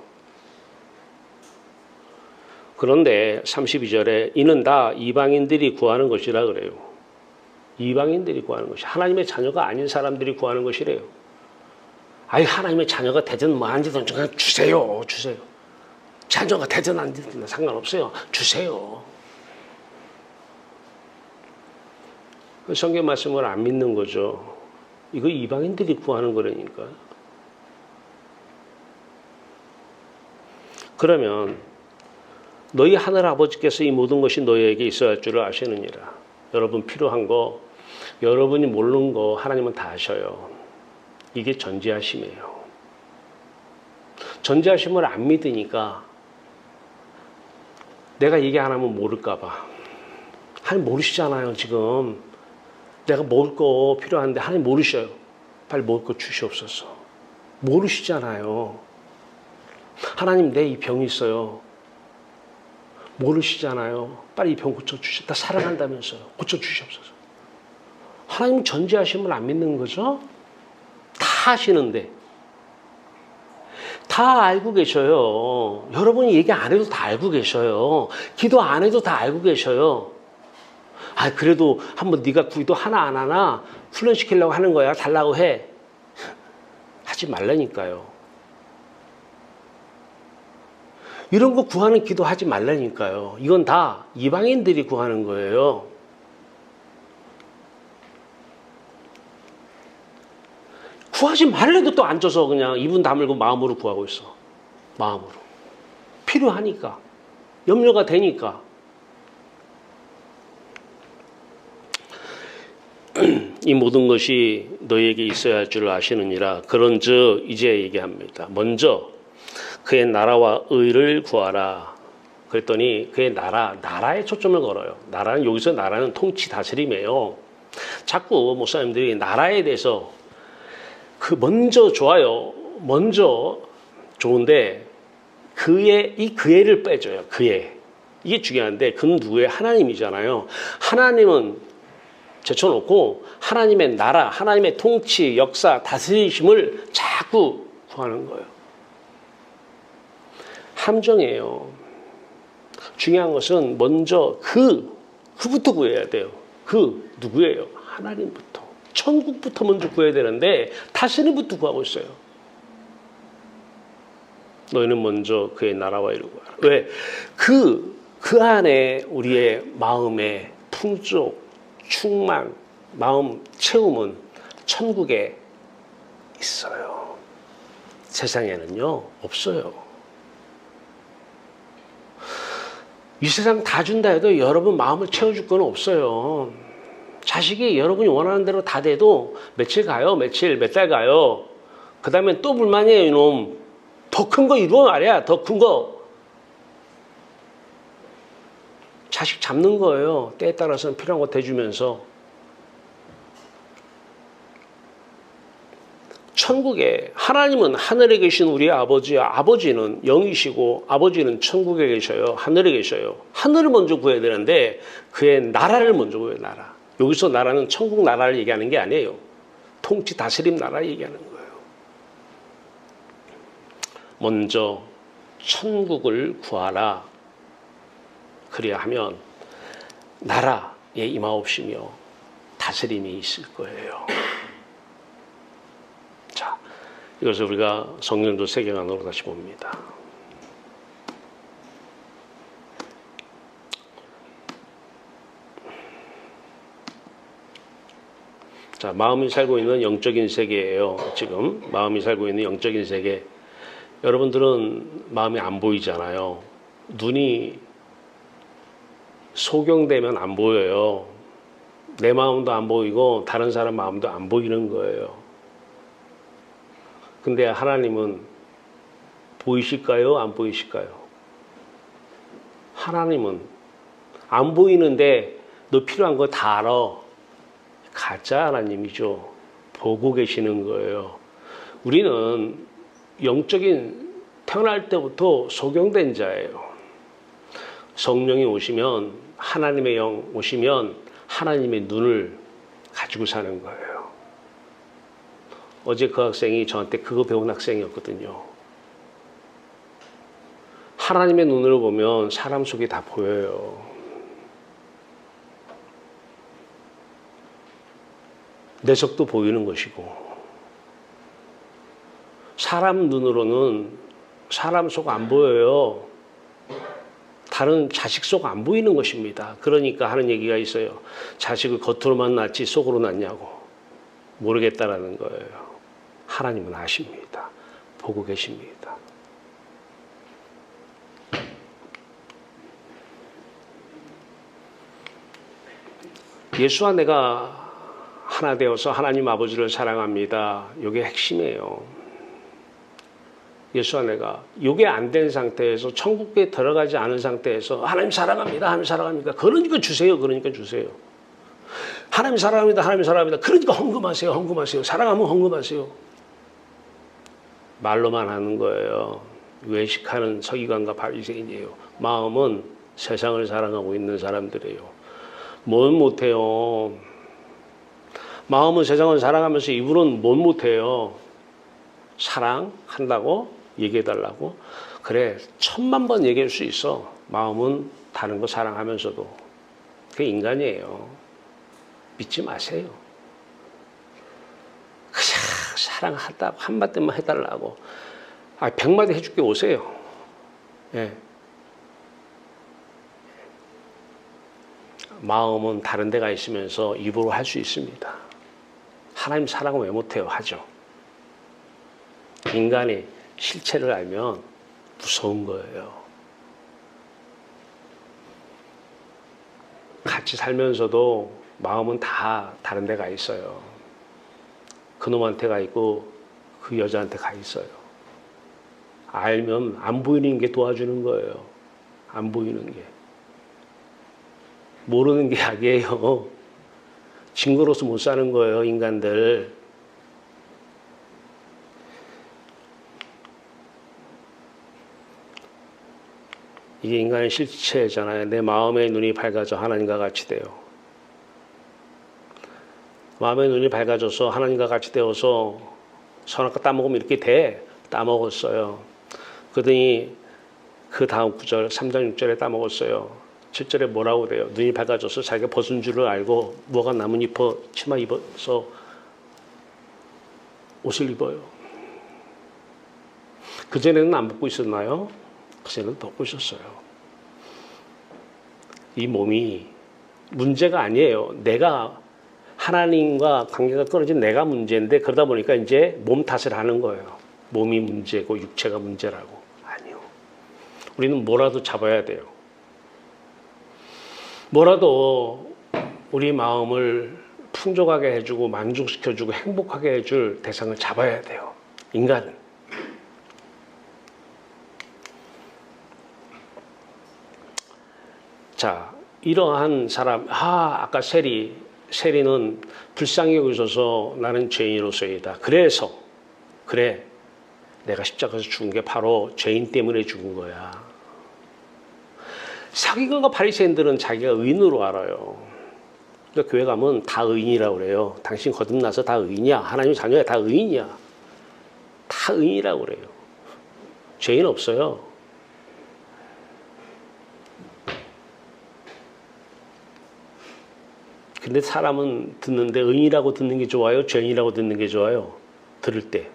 그런데 32절에 이는 다 이방인들이 구하는 것이라 그래요. 이방인들이 구하는 것이 하나님의 자녀가 아닌 사람들이 구하는 것이래요. 아이 하나님의 자녀가 되든 뭐 안 되든 그냥 주세요. 자녀가 되든 안 되든 상관없어요. 주세요. 성경 말씀을 안 믿는 거죠. 이거 이방인들이 구하는 거라니까. 그러면 너희 하늘 아버지께서 이 모든 것이 너희에게 있어야 할 줄을 아시느니라. 여러분 필요한 거, 여러분이 모르는 거 하나님은 다 아셔요. 이게 전지하심이에요. 전지하심을 안 믿으니까 내가 얘기 안 하면 모를까 봐. 하나님 모르시잖아요 지금. 내가 먹을 거 필요한데 하나님 모르셔요. 빨리 먹을 거 주시옵소서. 모르시잖아요. 하나님 내 이 병이 있어요. 모르시잖아요. 빨리 이 병 고쳐주시오. 나 사랑한다면서요. 고쳐주시옵소서. 하나님 전지하심을 안 믿는 거죠? 다 아시는데. 다 알고 계셔요. 여러분이 얘기 안 해도 다 알고 계셔요. 기도 안 해도 다 알고 계셔요. 아, 그래도 한번 네가 기도 하나 안 하나 훈련시키려고 하는 거야. 달라고 해. 하지 말라니까요. 이런 거 구하는 기도 하지 말라니까요. 이건 다 이방인들이 구하는 거예요. 구하지 말래도 또 앉아서 그냥 입은 다물고 마음으로 구하고 있어. 마음으로. 필요하니까. 염려가 되니까. 이 모든 것이 너에게 있어야 할 줄 아시느니라. 그런즉 이제 얘기합니다. 먼저 그의 나라와 의를 구하라. 그랬더니 그의 나라에 초점을 걸어요. 나라는 여기서 나라는 통치 다스림이에요. 자꾸 목사님들이 나라에 대해서 먼저 좋아요. 먼저 좋은데 그애를 빼줘요. 그애. 이게 중요한데 그는 누구예요? 하나님이잖아요. 하나님은 제쳐놓고 하나님의 나라, 하나님의 통치, 역사, 다스리심을 자꾸 구하는 거예요. 함정이에요. 중요한 것은 먼저 그부터 구해야 돼요. 누구예요? 하나님부터. 천국부터 먼저 구해야 되는데 다스림부터 구하고 있어요. 너희는 먼저 그의 나라와 이루고 하라. 왜? 그 안에 우리의 마음의 풍족, 충만, 마음 채움은 천국에 있어요. 세상에는요, 없어요. 이 세상 다 준다 해도 여러분 마음을 채워줄 건 없어요. 자식이 여러분이 원하는 대로 다 돼도 며칠 가요, 몇 달 가요. 그 다음에 또 불만이에요, 이놈. 더 큰 거 이루어 말이야, 더 큰 거. 자식 잡는 거예요. 때에 따라서는 필요한 거 대주면서. 천국에 하나님은 하늘에 계신 우리 아버지야. 아버지는 영이시고 아버지는 천국에 계셔요. 하늘에 계셔요. 하늘을 먼저 구해야 되는데 그의 나라를 먼저 구해요. 나라. 여기서 나라는 천국 나라를 얘기하는 게 아니에요. 통치 다스림 나라 얘기하는 거예요. 먼저 천국을 구하라. 그래야 하면 나라에 임하옵시며 다스림이 있을 거예요. 자, 이것을 우리가 성령도 세계관으로 다시 봅니다. 자, 마음이 살고 있는 영적인 세계예요. 지금 마음이 살고 있는 영적인 세계. 여러분들은 마음이 안 보이잖아요. 눈이 소경되면 안 보여요. 내 마음도 안 보이고 다른 사람 마음도 안 보이는 거예요. 근데 하나님은 보이실까요? 안 보이실까요? 하나님은 안 보이는데 너 필요한 거 다 알아. 가짜 하나님이죠. 보고 계시는 거예요. 우리는 영적인 태어날 때부터 소경된 자예요. 성령이 오시면 하나님의 영 오시면 하나님의 눈을 가지고 사는 거예요. 어제 그 학생이 저한테 그거 배운 학생이었거든요. 하나님의 눈으로 보면 사람 속이 다 보여요. 내적도 보이는 것이고 사람 눈으로는 사람 속 안 보여요. 다른 자식 속 안 보이는 것입니다. 그러니까 하는 얘기가 있어요. 자식을 겉으로만 낳지 속으로 낳냐고. 모르겠다라는 거예요. 하나님은 아십니다. 보고 계십니다. 예수와 내가 하나 되어서 하나님 아버지를 사랑합니다. 이게 핵심이에요. 예수와 내가 이게 안 된 상태에서 천국에 들어가지 않은 상태에서 하나님 사랑합니다. 하나님 사랑합니다. 그러니까 주세요. 그러니까 주세요. 하나님 사랑합니다. 하나님 사랑합니다. 그러니까 헌금하세요. 헌금하세요. 사랑하면 헌금하세요. 말로만 하는 거예요. 외식하는 서기관과 바리새인이에요. 마음은 세상을 사랑하고 있는 사람들이에요. 뭘 못해요. 마음은 세상을 사랑하면서 입으로는 뭘 못해요. 사랑한다고 얘기해달라고. 그래 1000만 번 얘기할 수 있어. 마음은 다른 거 사랑하면서도. 그게 인간이에요. 믿지 마세요. 그냥 사랑하다고 한마디만 해달라고. 100마디 해줄게 오세요. 예. 마음은 다른 데가 있으면서 입으로 할 수 있습니다. 하나님 사랑은 왜 못해요? 하죠. 인간의 실체를 알면 무서운 거예요. 같이 살면서도 마음은 다 다른 데 가 있어요. 그놈한테 가 있고 그 여자한테 가 있어요. 알면 안 보이는 게 도와주는 거예요. 안 보이는 게. 모르는 게 약이에요. 징그러워서 못 사는 거예요, 인간들. 이게 인간의 실체잖아요. 내 마음의 눈이 밝아져 하나님과 같이 돼요. 마음의 눈이 밝아져서 하나님과 같이 되어서 선악과 따먹으면 이렇게 돼. 따먹었어요. 그러더니 그 다음 9절, 3장 6절에 따먹었어요. 7절에 뭐라고 그래요? 눈이 밝아져서 자기가 벗은 줄을 알고 뭐가 남은 치마 입어서 옷을 입어요. 그전에는 안 벗고 있었나요? 그전에는 벗고 있었어요. 이 몸이 문제가 아니에요. 내가 하나님과 관계가 끊어진 내가 문제인데 그러다 보니까 이제 몸 탓을 하는 거예요. 몸이 문제고 육체가 문제라고. 아니요. 우리는 뭐라도 잡아야 돼요. 뭐라도 우리 마음을 풍족하게 해주고 만족시켜주고 행복하게 해줄 대상을 잡아야 돼요. 인간은. 자, 이러한 사람, 아까 세리는 불쌍히 여기셔서 나는 죄인으로서이다. 그래, 내가 십자가에서 죽은 게 바로 죄인 때문에 죽은 거야. 사기관과 바리새인들은 자기가 의인으로 알아요. 그러니까 교회 가면 다 의인이라고 그래요. 당신 거듭나서 다 의인이야. 하나님 자녀야 다 의인이야. 다 의인이라고 그래요. 죄인 없어요. 근데 사람은 듣는데 의인이라고 듣는 게 좋아요? 죄인이라고 듣는 게 좋아요? 들을 때.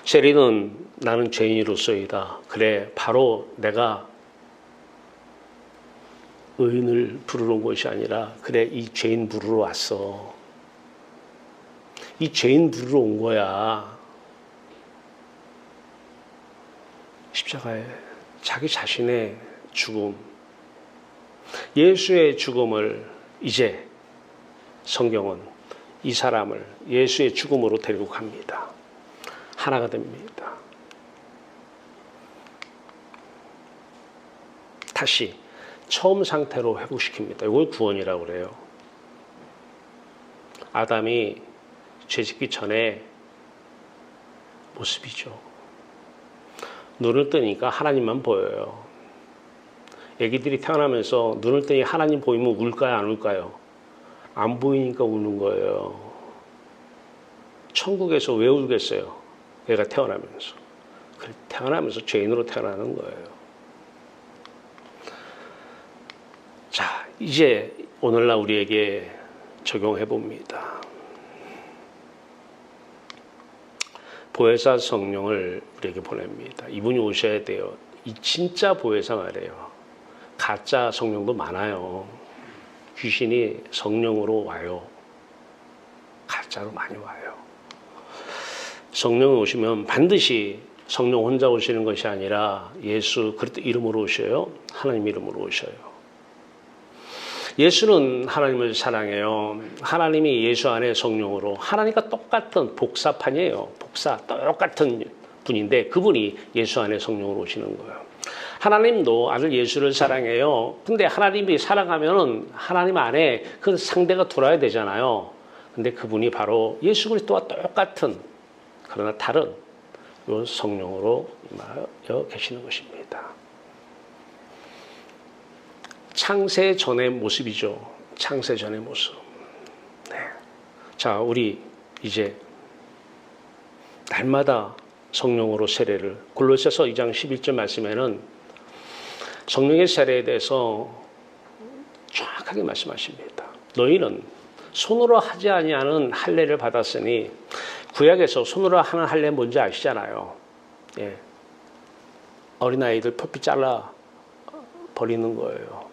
세리는 나는 죄인으로서이다. 그래, 바로 내가 의인을 부르러 온 것이 아니라 그래, 이 죄인 부르러 왔어. 이 죄인 부르러 온 거야. 십자가에 자기 자신의 죽음, 예수의 죽음을 이제 성경은 이 사람을 예수의 죽음으로 데리고 갑니다. 하나가 됩니다. 다시 처음 상태로 회복시킵니다. 이걸 구원이라고 그래요. 아담이 죄짓기 전에 모습이죠. 눈을 뜨니까 하나님만 보여요. 애기들이 태어나면서 눈을 뜨니 하나님 보이면 울까요? 안 울까요? 안 보이니까 우는 거예요. 천국에서 왜 울겠어요? 애가 태어나면서. 태어나면서 죄인으로 태어나는 거예요. 자, 이제 오늘날 우리에게 적용해 봅니다. 보혜사 성령을 우리에게 보냅니다. 이분이 오셔야 돼요. 이 진짜 보혜사 말이에요. 가짜 성령도 많아요. 귀신이 성령으로 와요. 가짜로 많이 와요. 성령이 오시면 반드시 성령 혼자 오시는 것이 아니라 예수 그리스도 이름으로 오셔요. 하나님 이름으로 오셔요. 예수는 하나님을 사랑해요. 하나님이 예수 안에 성령으로 하나님과 똑같은 복사판이에요. 똑같은 분인데 그분이 예수 안에 성령으로 오시는 거예요. 하나님도 아들 예수를 사랑해요. 근데 하나님이 사랑하면 하나님 안에 그 상대가 돌아야 되잖아요. 근데 그분이 바로 예수 그리스도와 똑같은 그러나 다른 이 성령으로 임하여 계시는 것입니다. 창세 전의 모습이죠. 창세 전의 모습. 네. 자, 우리 이제 날마다 성령으로 세례를 골로새서 2장 11절 말씀에는 성령의 세례에 대해서 정확하게 말씀하십니다. 너희는 손으로 하지 아니하는 할례를 받았으니, 구약에서 손으로 하는 할례 뭔지 아시잖아요. 예. 어린아이들 표피 잘라 버리는 거예요.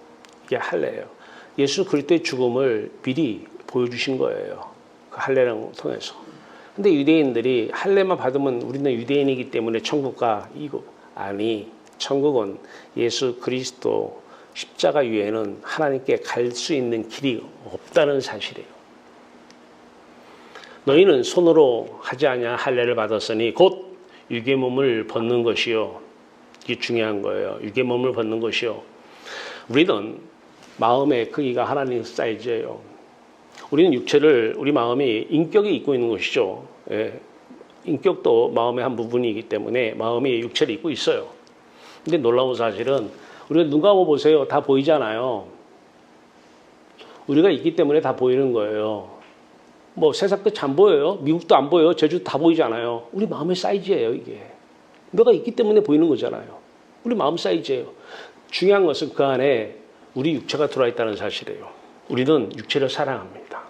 이게 할례예요. 예수 그리스도의 죽음을 미리 보여주신 거예요. 그 할례를 통해서. 근데 유대인들이 할례만 받으면 우리는 유대인이기 때문에 천국 가, 이거 아니, 천국은 예수 그리스도 십자가 위에는 하나님께 갈 수 있는 길이 없다는 사실이에요. 너희는 손으로 하지 아니한 할례를 받았으니 곧 육의 몸을 벗는 것이요. 이게 중요한 거예요. 육의 몸을 벗는 것이요. 우리는 마음의 크기가 하나님 사이즈예요. 우리는 육체를, 우리 마음이 인격이 입고 있는 것이죠. 예. 인격도 마음의 한 부분이기 때문에 마음이 육체를 입고 있어요. 근데 놀라운 사실은 우리가 눈 감아 보세요. 다 보이잖아요. 우리가 있기 때문에 다 보이는 거예요. 뭐 세상 끝이 안 보여요. 미국도 안 보여요. 제주도 다 보이잖아요. 우리 마음의 사이즈예요, 이게. 너가 있기 때문에 보이는 거잖아요. 우리 마음 사이즈예요. 중요한 것은 그 안에 우리 육체가 들어와 있다는 사실이에요. 우리는 육체를 사랑합니다.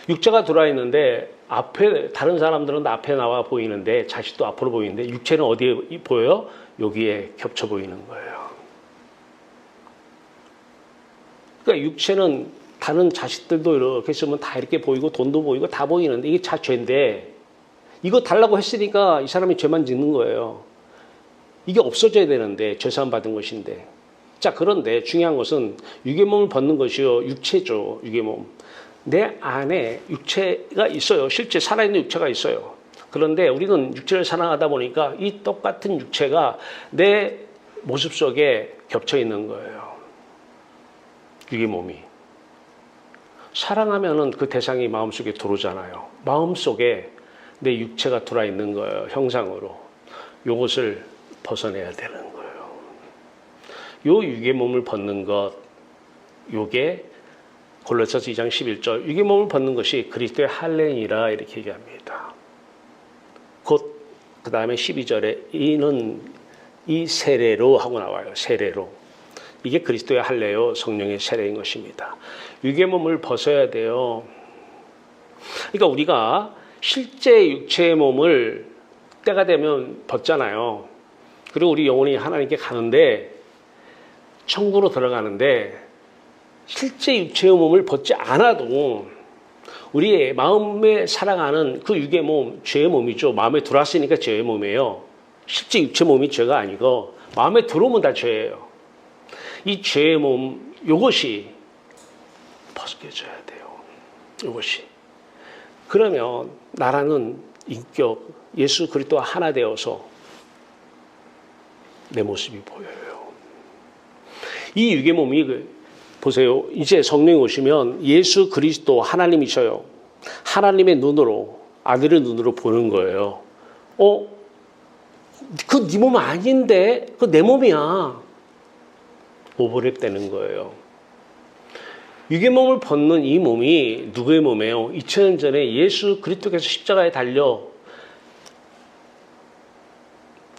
육체가 들어와 있는데 앞에 다른 사람들은 앞에 나와 보이는데 자식도 앞으로 보이는데 육체는 어디에 보여요? 여기에 겹쳐 보이는 거예요. 그러니까 육체는 다른 자식들도 이렇게 있으면 다 이렇게 보이고 돈도 보이고 다 보이는데 이게 다 죄인데 이거 달라고 했으니까 이 사람이 죄만 짓는 거예요. 이게 없어져야 되는데 죄사함 받은 것인데. 자, 그런데 중요한 것은 육의 몸을 벗는 것이요. 육체죠. 육의 몸. 내 안에 육체가 있어요. 실제 살아있는 육체가 있어요. 그런데 우리는 육체를 사랑하다 보니까 이 똑같은 육체가 내 모습 속에 겹쳐 있는 거예요. 육의 몸이. 사랑하면은 그 대상이 마음속에 들어오잖아요. 마음속에 내 육체가 들어와 있는 거예요. 형상으로. 요것을 벗어내야 되는 거예요. 요 육의 몸을 벗는 것, 요게 골로새서 2장 11절, 육의 몸을 벗는 것이 그리스도의 할례니라 이렇게 얘기합니다. 곧 그 다음에 12절에 이는 이 세례로 하고 나와요. 세례로. 이게 그리스도의 할례요, 성령의 세례인 것입니다. 육의 몸을 벗어야 돼요. 그러니까 우리가 실제 육체의 몸을 때가 되면 벗잖아요. 그리고 우리 영혼이 하나님께 가는데 천국으로 들어가는데 실제 육체의 몸을 벗지 않아도 우리의 마음에 살아가는 그 육의 몸, 죄의 몸이죠. 마음에 들어왔으니까 죄의 몸이에요. 실제 육체 몸이 죄가 아니고 마음에 들어오면 다 죄예요. 이 죄의 몸, 이것이 벗겨져야 돼요. 이것이. 그러면 나라는 인격, 예수 그리스도와 하나 되어서 내 모습이 보여요. 이 육의 몸이 보세요. 이제 성령이 오시면 예수 그리스도 하나님이셔요. 하나님의 눈으로, 아들의 눈으로 보는 거예요. 그 네 몸 아닌데? 그 내 몸이야. 오버랩 되는 거예요. 육의 몸을 벗는 이 몸이 누구의 몸이에요? 2000년 전에 예수 그리스도께서 십자가에 달려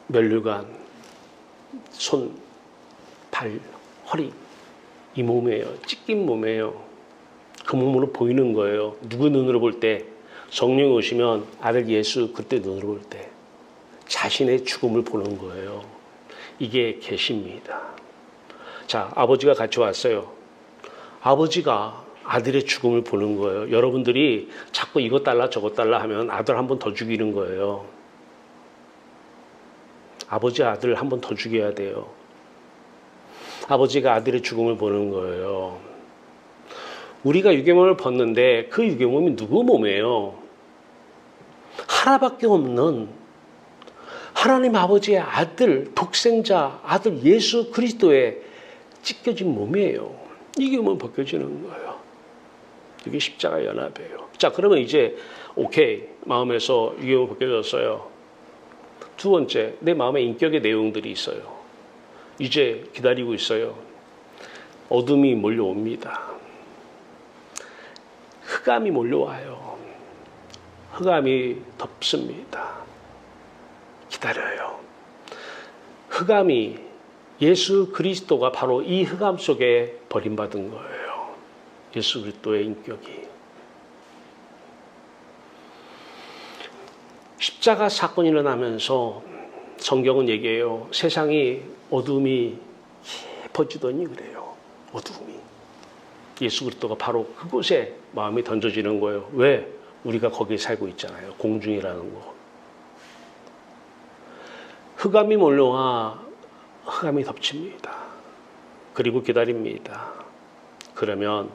면류관, 손, 발, 허리 이 몸이에요. 찢긴 몸이에요. 그 몸으로 보이는 거예요. 누구 눈으로 볼 때? 성령이 오시면 아들 예수 그때 눈으로 볼 때 자신의 죽음을 보는 거예요. 이게 계시입니다. 자, 아버지가 같이 왔어요. 아버지가 아들의 죽음을 보는 거예요. 여러분들이 자꾸 이것 달라 저것 달라 하면 아들 한 번 더 죽이는 거예요. 아버지 아들 한 번 더 죽여야 돼요. 아버지가 아들의 죽음을 보는 거예요. 우리가 육의 몸을 벗는데 그 육의 몸이 누구 몸이에요? 하나밖에 없는 하나님 아버지의 아들, 독생자, 아들 예수 그리스도의 찢겨진 몸이에요. 이게 몸 벗겨지는 거예요. 이게 십자가 연합이에요. 자, 그러면 이제 오케이, 마음에서 육의 몸 벗겨졌어요. 두 번째, 내 마음에 인격의 내용들이 있어요. 이제 기다리고 있어요. 어둠이 몰려옵니다. 흑암이 몰려와요. 흑암이 덮습니다. 기다려요. 흑암이 예수 그리스도가 바로 이 흑암 속에 버림받은 거예요. 예수 그리스도의 인격이. 십자가 사건이 일어나면서 성경은 얘기해요. 세상이 어둠이 깊어지더니 그래요. 어둠이. 예수 그리스도가 바로 그곳에 마음이 던져지는 거예요. 왜? 우리가 거기에 살고 있잖아요. 공중이라는 거. 흑암이 몰려와 흑암이 덮칩니다. 그리고 기다립니다. 그러면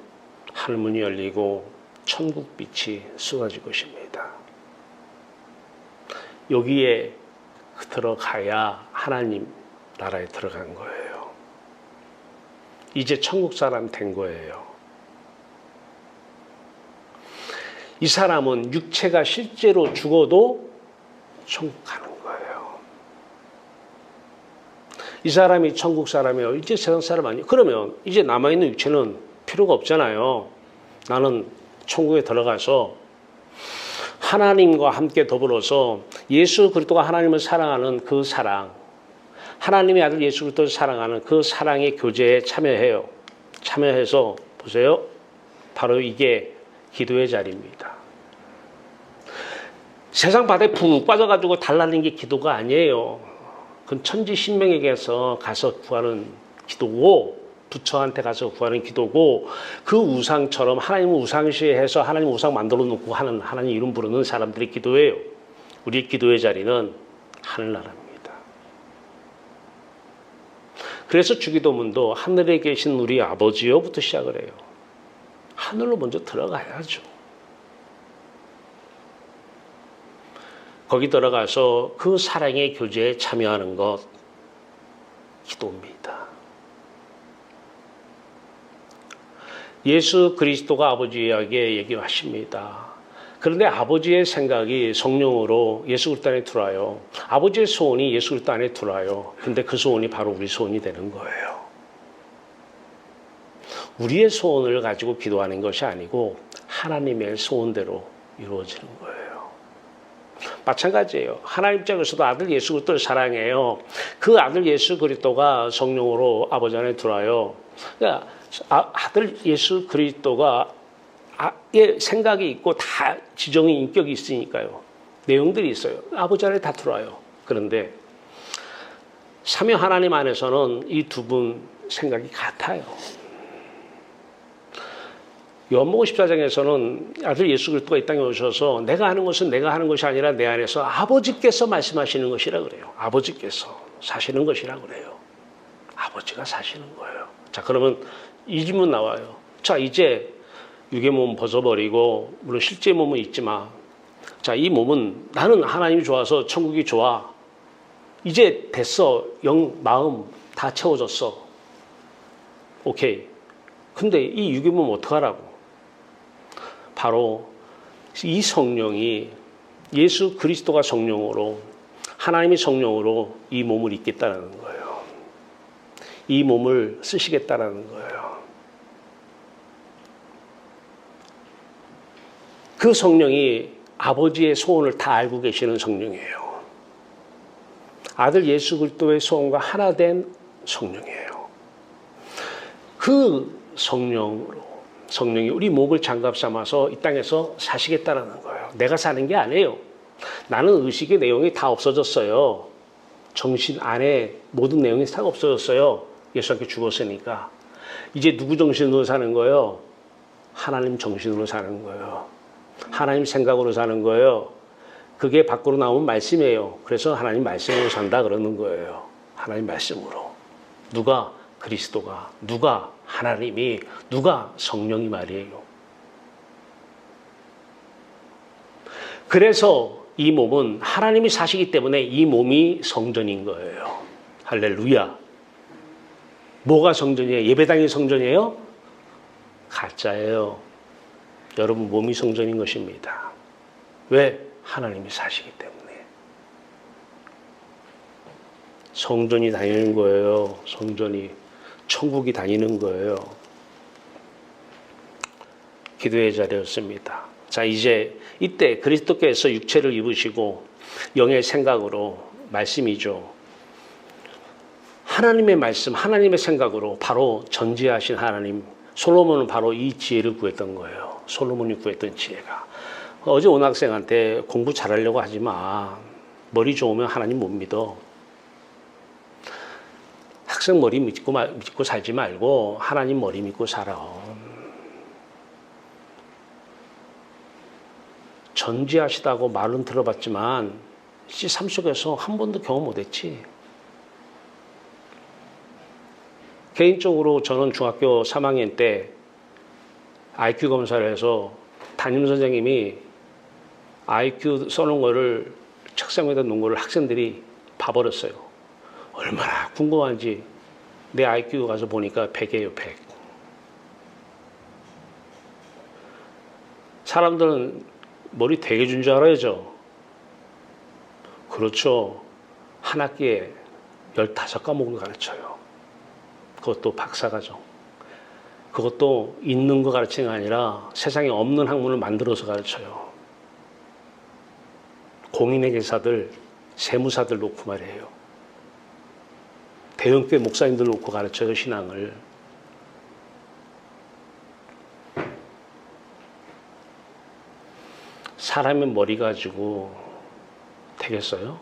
하늘문이 열리고 천국빛이 쏟아질 것입니다. 여기에 들어가야 하나님 나라에 들어간 거예요. 이제 천국 사람 된 거예요. 이 사람은 육체가 실제로 죽어도 천국 가는 거예요. 이 사람이 천국 사람이에요. 이제 세상 사람 아니에요. 그러면 이제 남아있는 육체는 필요가 없잖아요. 나는 천국에 들어가서 하나님과 함께 더불어서 예수 그리스도가 하나님을 사랑하는 그 사랑, 하나님의 아들 예수 그리스도를 사랑하는 그 사랑의 교제에 참여해요. 참여해서 보세요. 바로 이게 기도의 자리입니다. 세상 바다에 푹 빠져가지고 달라는 게 기도가 아니에요. 그건 천지 신명에게서 가서 구하는 기도고, 부처한테 가서 구하는 기도고, 그 우상처럼 하나님을 우상시해서 하나님 우상 만들어 놓고 하는 하나님 이름 부르는 사람들의 기도예요. 우리의 기도의 자리는 하늘나라입니다. 그래서 주기도문도 하늘에 계신 우리 아버지요부터 시작을 해요. 하늘로 먼저 들어가야죠. 거기 들어가서 그 사랑의 교제에 참여하는 것, 기도입니다. 예수 그리스도가 아버지에게 얘기하십니다. 그런데 아버지의 생각이 성령으로 예수 그리스도 안에 들어와요. 아버지의 소원이 예수 그리스도 안에 들어와요. 근데 그 소원이 바로 우리 소원이 되는 거예요. 우리의 소원을 가지고 기도하는 것이 아니고 하나님의 소원대로 이루어지는 거예요. 마찬가지예요. 하나님 입장에서도 아들 예수 그리스도를 사랑해요. 그 아들 예수 그리스도가 성령으로 아버지 안에 들어와요. 그러니까 아들 예수 그리스도가 생각이 있고 다 지정의 인격이 있으니까요. 내용들이 있어요. 아버지 안에 다 들어와요. 그런데 삼위 하나님 안에서는 이 두 분 생각이 같아요. 요한복음 14장에서는 아들 예수 그리스도가 이 땅에 오셔서 내가 하는 것은 내가 하는 것이 아니라 내 안에서 아버지께서 말씀하시는 것이라 그래요. 아버지께서 사시는 것이라 그래요. 아버지가 사시는 거예요. 자, 그러면 이 질문 나와요. 자, 이제 육의 몸 벗어버리고, 물론 실제 몸은 있지만, 자, 이 몸은 나는 하나님이 좋아서 천국이 좋아. 이제 됐어. 영, 마음 다 채워졌어. 오케이. 근데 이 육의 몸 어떡하라고? 바로 이 성령이 예수 그리스도가 성령으로, 하나님이 성령으로 이 몸을 입겠다는 거예요. 이 몸을 쓰시겠다는 거예요. 그 성령이 아버지의 소원을 다 알고 계시는 성령이에요. 아들 예수 그리스도의 소원과 하나 된 성령이에요. 그 성령이 우리 몸을 장갑 삼아서 이 땅에서 사시겠다는 거예요. 내가 사는 게 아니에요. 나는 의식의 내용이 다 없어졌어요. 정신 안에 모든 내용이 다 없어졌어요. 예수 함께 죽었으니까. 이제 누구 정신으로 사는 거예요? 하나님 정신으로 사는 거예요. 하나님 생각으로 사는 거예요. 그게 밖으로 나오면 말씀이에요. 그래서 하나님 말씀으로 산다 그러는 거예요. 하나님 말씀으로. 누가? 그리스도가. 누가? 하나님이. 누가? 성령이 말이에요. 그래서 이 몸은 하나님이 사시기 때문에 이 몸이 성전인 거예요. 할렐루야. 뭐가 성전이에요? 예배당이 성전이에요? 가짜예요. 여러분 몸이 성전인 것입니다. 왜? 하나님이 사시기 때문에. 성전이 다니는 거예요. 성전이. 천국이 다니는 거예요. 기도의 자리였습니다. 자, 이제 이때 그리스도께서 육체를 입으시고 영의 생각으로 말씀이죠. 하나님의 말씀, 하나님의 생각으로 바로 전지하신 하나님, 솔로몬은 바로 이 지혜를 구했던 거예요. 솔로몬이 구했던 지혜가. 어제 온 학생한테 공부 잘하려고 하지 마. 머리 좋으면 하나님 못 믿어. 학생 머리 믿고 살지 말고 하나님 머리 믿고 살아. 전지하시다고 말은 들어봤지만 삶 속에서 한 번도 경험 못했지. 개인적으로 저는 중학교 3학년 때 IQ 검사를 해서 담임 선생님이 IQ 써놓은 거를 책상 위에다 놓은 거를 학생들이 봐버렸어요. 얼마나 궁금한지. 내 IQ 가서 보니까 100이에요, 100. 사람들은 머리 되게 준 줄 알아야죠. 그렇죠. 한 학기에 15과목을 가르쳐요. 그것도 박사과정. 그것도 있는 거 가르치는 게 아니라 세상에 없는 학문을 만들어서 가르쳐요. 공인회계사들, 세무사들 놓고 말이에요. 대형교회 목사님들 놓고 가르쳐요, 신앙을. 사람의 머리 가지고 되겠어요?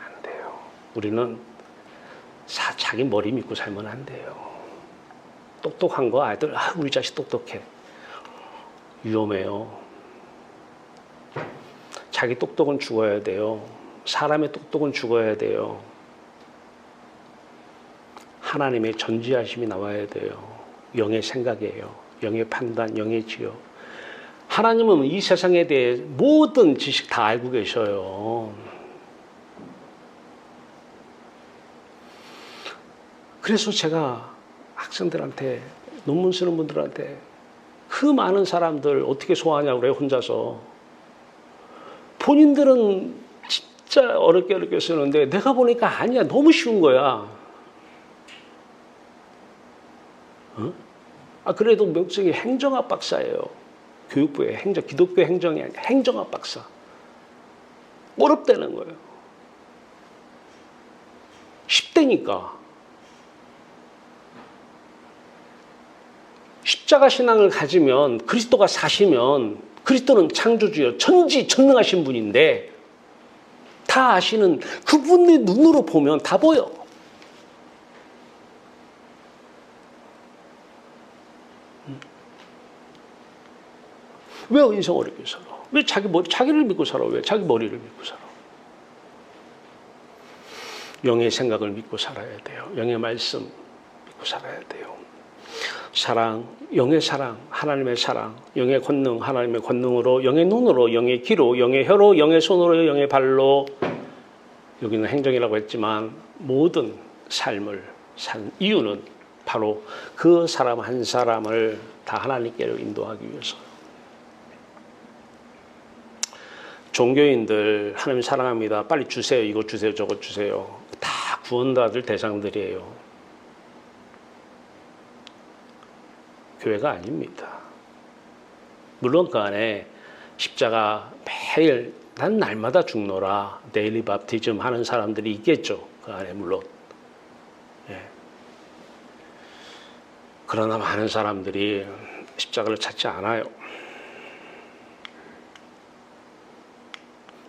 안 돼요. 우리는 자기 머리 믿고 살면 안 돼요. 똑똑한 거 아이들, 우리 자식 똑똑해. 위험해요. 자기 똑똑은 죽어야 돼요. 사람의 똑똑은 죽어야 돼요. 하나님의 전지하심이 나와야 돼요. 영의 생각이에요. 영의 판단, 영의 지혜. 하나님은 이 세상에 대해 모든 지식 다 알고 계셔요. 그래서 제가 학생들한테, 논문 쓰는 분들한테 그 많은 사람들 어떻게 소화하냐고 그래요, 혼자서. 본인들은 진짜 어렵게 쓰는데 내가 보니까 아니야, 너무 쉬운 거야. 그래도 명칭이 행정학 박사예요. 교육부의 기독교 행정이 아니라 행정학 박사. 어렵다는 거예요. 10대니까. 십자가 신앙을 가지면, 그리스도가 사시면, 그리스도는 창조주요, 전지전능하신 분인데 다 아시는 그분의 눈으로 보면 다 보여. 왜 인생 어렵게 살아? 왜 자기를 믿고 살아? 왜 자기 머리를 믿고 살아? 영의 생각을 믿고 살아야 돼요. 영의 말씀 믿고 살아야 돼요. 사랑, 영의 사랑, 하나님의 사랑, 영의 권능, 하나님의 권능으로, 영의 눈으로, 영의 귀로, 영의 혀로, 영의 손으로, 영의 발로, 여기는 행정이라고 했지만 모든 삶을 산 이유는 바로 그 사람 한 사람을 다 하나님께로 인도하기 위해서. 종교인들 하나님 사랑합니다. 빨리 주세요. 이거 주세요. 저거 주세요. 다 구원받을 대상들이에요. 교회가 아닙니다. 물론 그 안에 십자가 매일 난 날마다 죽노라 데일리 밥티즘 하는 사람들이 있겠죠. 그 안에 물론. 예. 그러나 많은 사람들이 십자가를 찾지 않아요.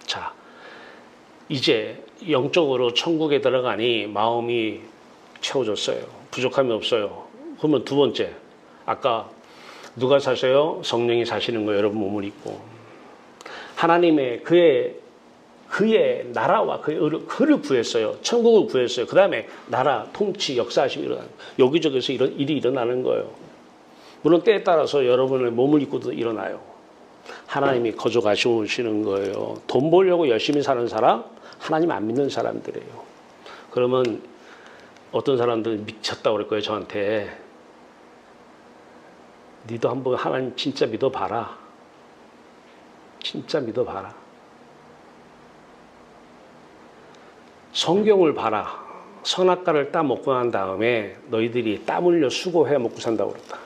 자, 이제 영적으로 천국에 들어가니 마음이 채워졌어요. 부족함이 없어요. 그러면 두 번째, 아까 누가 사셔요? 성령이 사시는 거예요. 여러분 몸을 입고. 하나님의 그의 나라와 그를 구했어요. 천국을 구했어요. 그 다음에 나라, 통치, 역사하심이 일어나는 거예요. 여기저기서 이런 일이 일어나는 거예요. 물론 때에 따라서 여러분의 몸을 입고도 일어나요. 하나님이 거저 가시오시는 거예요. 돈 벌려고 열심히 사는 사람, 하나님 안 믿는 사람들이에요. 그러면 어떤 사람들은 미쳤다고 그럴 거예요, 저한테. 니도 한번 하나님 진짜 믿어봐라. 진짜 믿어봐라. 성경을 봐라. 선악과를 따 먹고 난 다음에 너희들이 땀 흘려 수고해 먹고 산다고 그랬다.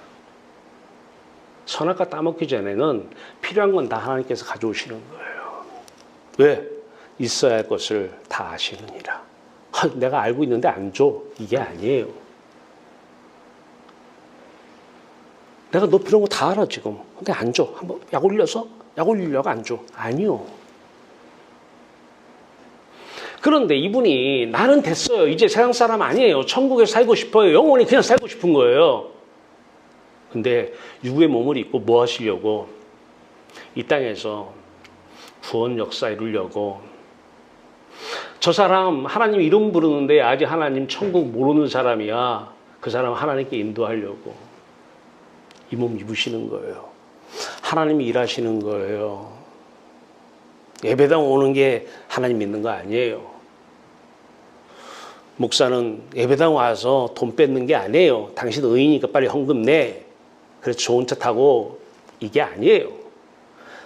선악과 따먹기 전에는 필요한 건 다 하나님께서 가져오시는 거예요. 왜? 있어야 할 것을 다 아시느니라. 내가 알고 있는데 안 줘. 이게 아니에요. 내가 너 필요한 거 다 알아 지금. 근데 안 줘. 한번 약 올려서 약 올리려고 안 줘. 아니요. 그런데 이분이 나는 됐어요. 이제 세상 사람 아니에요. 천국에 살고 싶어요. 영원히 그냥 살고 싶은 거예요. 근데 육의 몸을 입고 뭐 하시려고? 이 땅에서 구원 역사 이루려고. 저 사람 하나님 이름 부르는데 아직 하나님 천국 모르는 사람이야. 그 사람 하나님께 인도하려고 이 몸 입으시는 거예요. 하나님이 일하시는 거예요. 예배당 오는 게 하나님 믿는 거 아니에요. 목사는 예배당 와서 돈 뺏는 게 아니에요. 당신 의인이니까 빨리 헌금 내. 그래서 좋은 차 타고 이게 아니에요.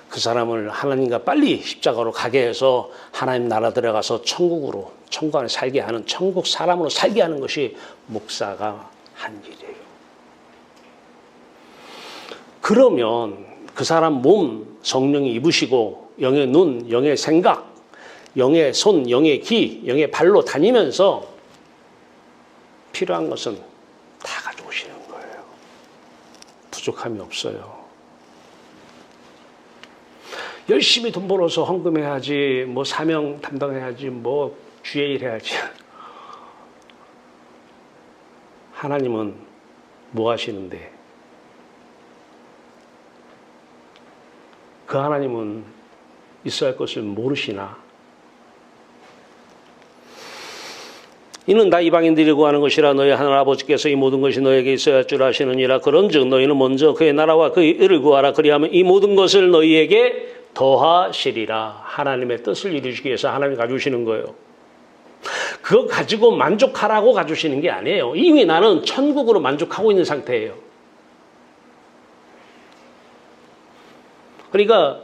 그 사람을 하나님과 빨리 십자가로 가게 해서 하나님 나라 들어가서 천국 안에 살게 하는, 천국 사람으로 살게 하는 것이 목사가 한 일이에요. 그러면 그 사람 몸 성령이 입으시고 영의 눈, 영의 생각, 영의 손, 영의 귀, 영의 발로 다니면서 필요한 것은 다 가져오시는 거예요. 부족함이 없어요. 열심히 돈 벌어서 헌금해야지, 뭐 사명 담당해야지, 뭐 주의 일 해야지. 하나님은 뭐 하시는데? 그 하나님은 있어야 할 것을 모르시나? 이는 다 이방인들이 구하는 것이라. 너희 하늘 아버지께서 이 모든 것이 너에게 있어야 할 줄 아시느니라. 그런즉 너희는 먼저 그의 나라와 그의 의를 구하라. 그리하면 이 모든 것을 너희에게 더하시리라. 하나님의 뜻을 이루시기 위해서 하나님이 가져오시는 거예요. 그거 가지고 만족하라고 가져오시는 게 아니에요. 이미 나는 천국으로 만족하고 있는 상태예요. 그러니까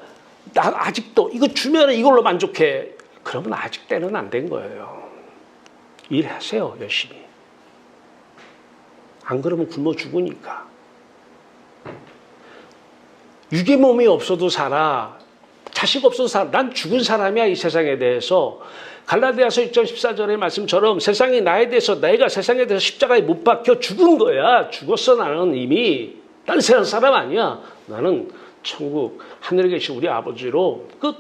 나 아직도 이거 주면 이걸로 만족해. 그러면 아직 때는 안 된 거예요. 일하세요, 열심히. 안 그러면 굶어 죽으니까. 육의 몸이 없어도 살아. 자식 없어도 살아. 난 죽은 사람이야, 이 세상에 대해서. 갈라디아서 1장 14절의 말씀처럼 세상이 나에 대해서, 내가 세상에 대해서 십자가에 못 박혀 죽은 거야. 죽었어, 나는 이미. 나는 세상 사람 아니야. 나는 천국, 하늘에 계신 우리 아버지로 끝.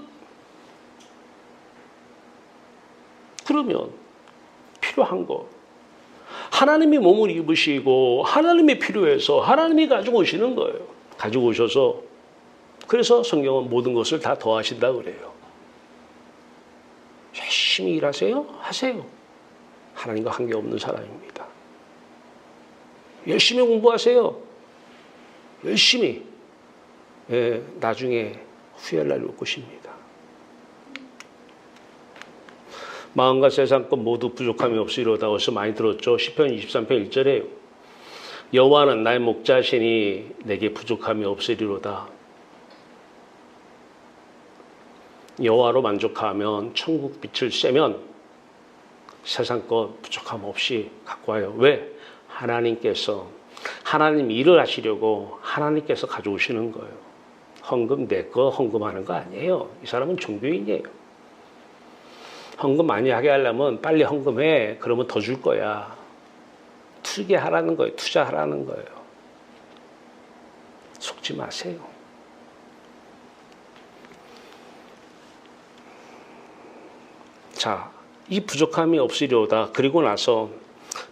그러면 필요한 거. 하나님이 몸을 입으시고 하나님이 필요해서 하나님이 가지고 오시는 거예요. 가지고 오셔서. 그래서 성경은 모든 것을 다 더하신다 그래요. 열심히 일하세요? 하세요. 하나님과 관계없는 사람입니다. 열심히 공부하세요. 열심히. 예, 나중에 후회할 날이 올 것입니다. 마음과 세상 것 모두 부족함이 없으리로다. 어디서 많이 들었죠? 시편 23편 1절에 여호와는 나의 목자시니 내게 부족함이 없으리로다. 여호와로 만족하면 천국 빛을 쐬면 세상 것 부족함 없이 갖고 와요. 왜? 하나님께서 하나님 일을 하시려고 하나님께서 가져오시는 거예요. 헌금 내 거 헌금하는 거 아니에요. 이 사람은 종교인이에요. 헌금 많이 하게 하려면 빨리 헌금해. 그러면 더 줄 거야. 투자하라는 거예요. 투자하라는 거예요. 속지 마세요. 자, 이 부족함이 없으리로다. 그리고 나서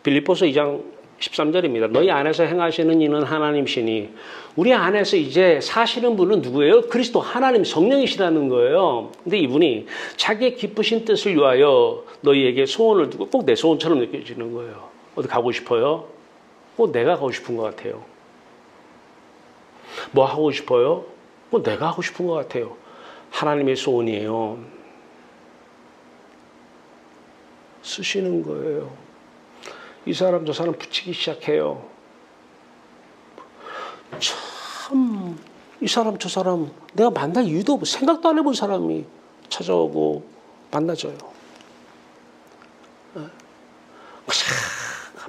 빌립보서 2장 13절입니다. 너희 안에서 행하시는 이는 하나님이시니. 우리 안에서 이제 사시는 분은 누구예요? 그리스도 하나님 성령이시라는 거예요. 근데 이분이 자기의 기쁘신 뜻을 위하여 너희에게 소원을 두고 꼭 내 소원처럼 느껴지는 거예요. 어디 가고 싶어요? 꼭 내가 가고 싶은 것 같아요. 뭐 하고 싶어요? 꼭 내가 하고 싶은 것 같아요. 하나님의 소원이에요. 쓰시는 거예요. 이 사람 저 사람 붙이기 시작해요. 참, 이 사람 저 사람 내가 만날 이유도 없고 생각도 안 해본 사람이 찾아오고 만나줘요.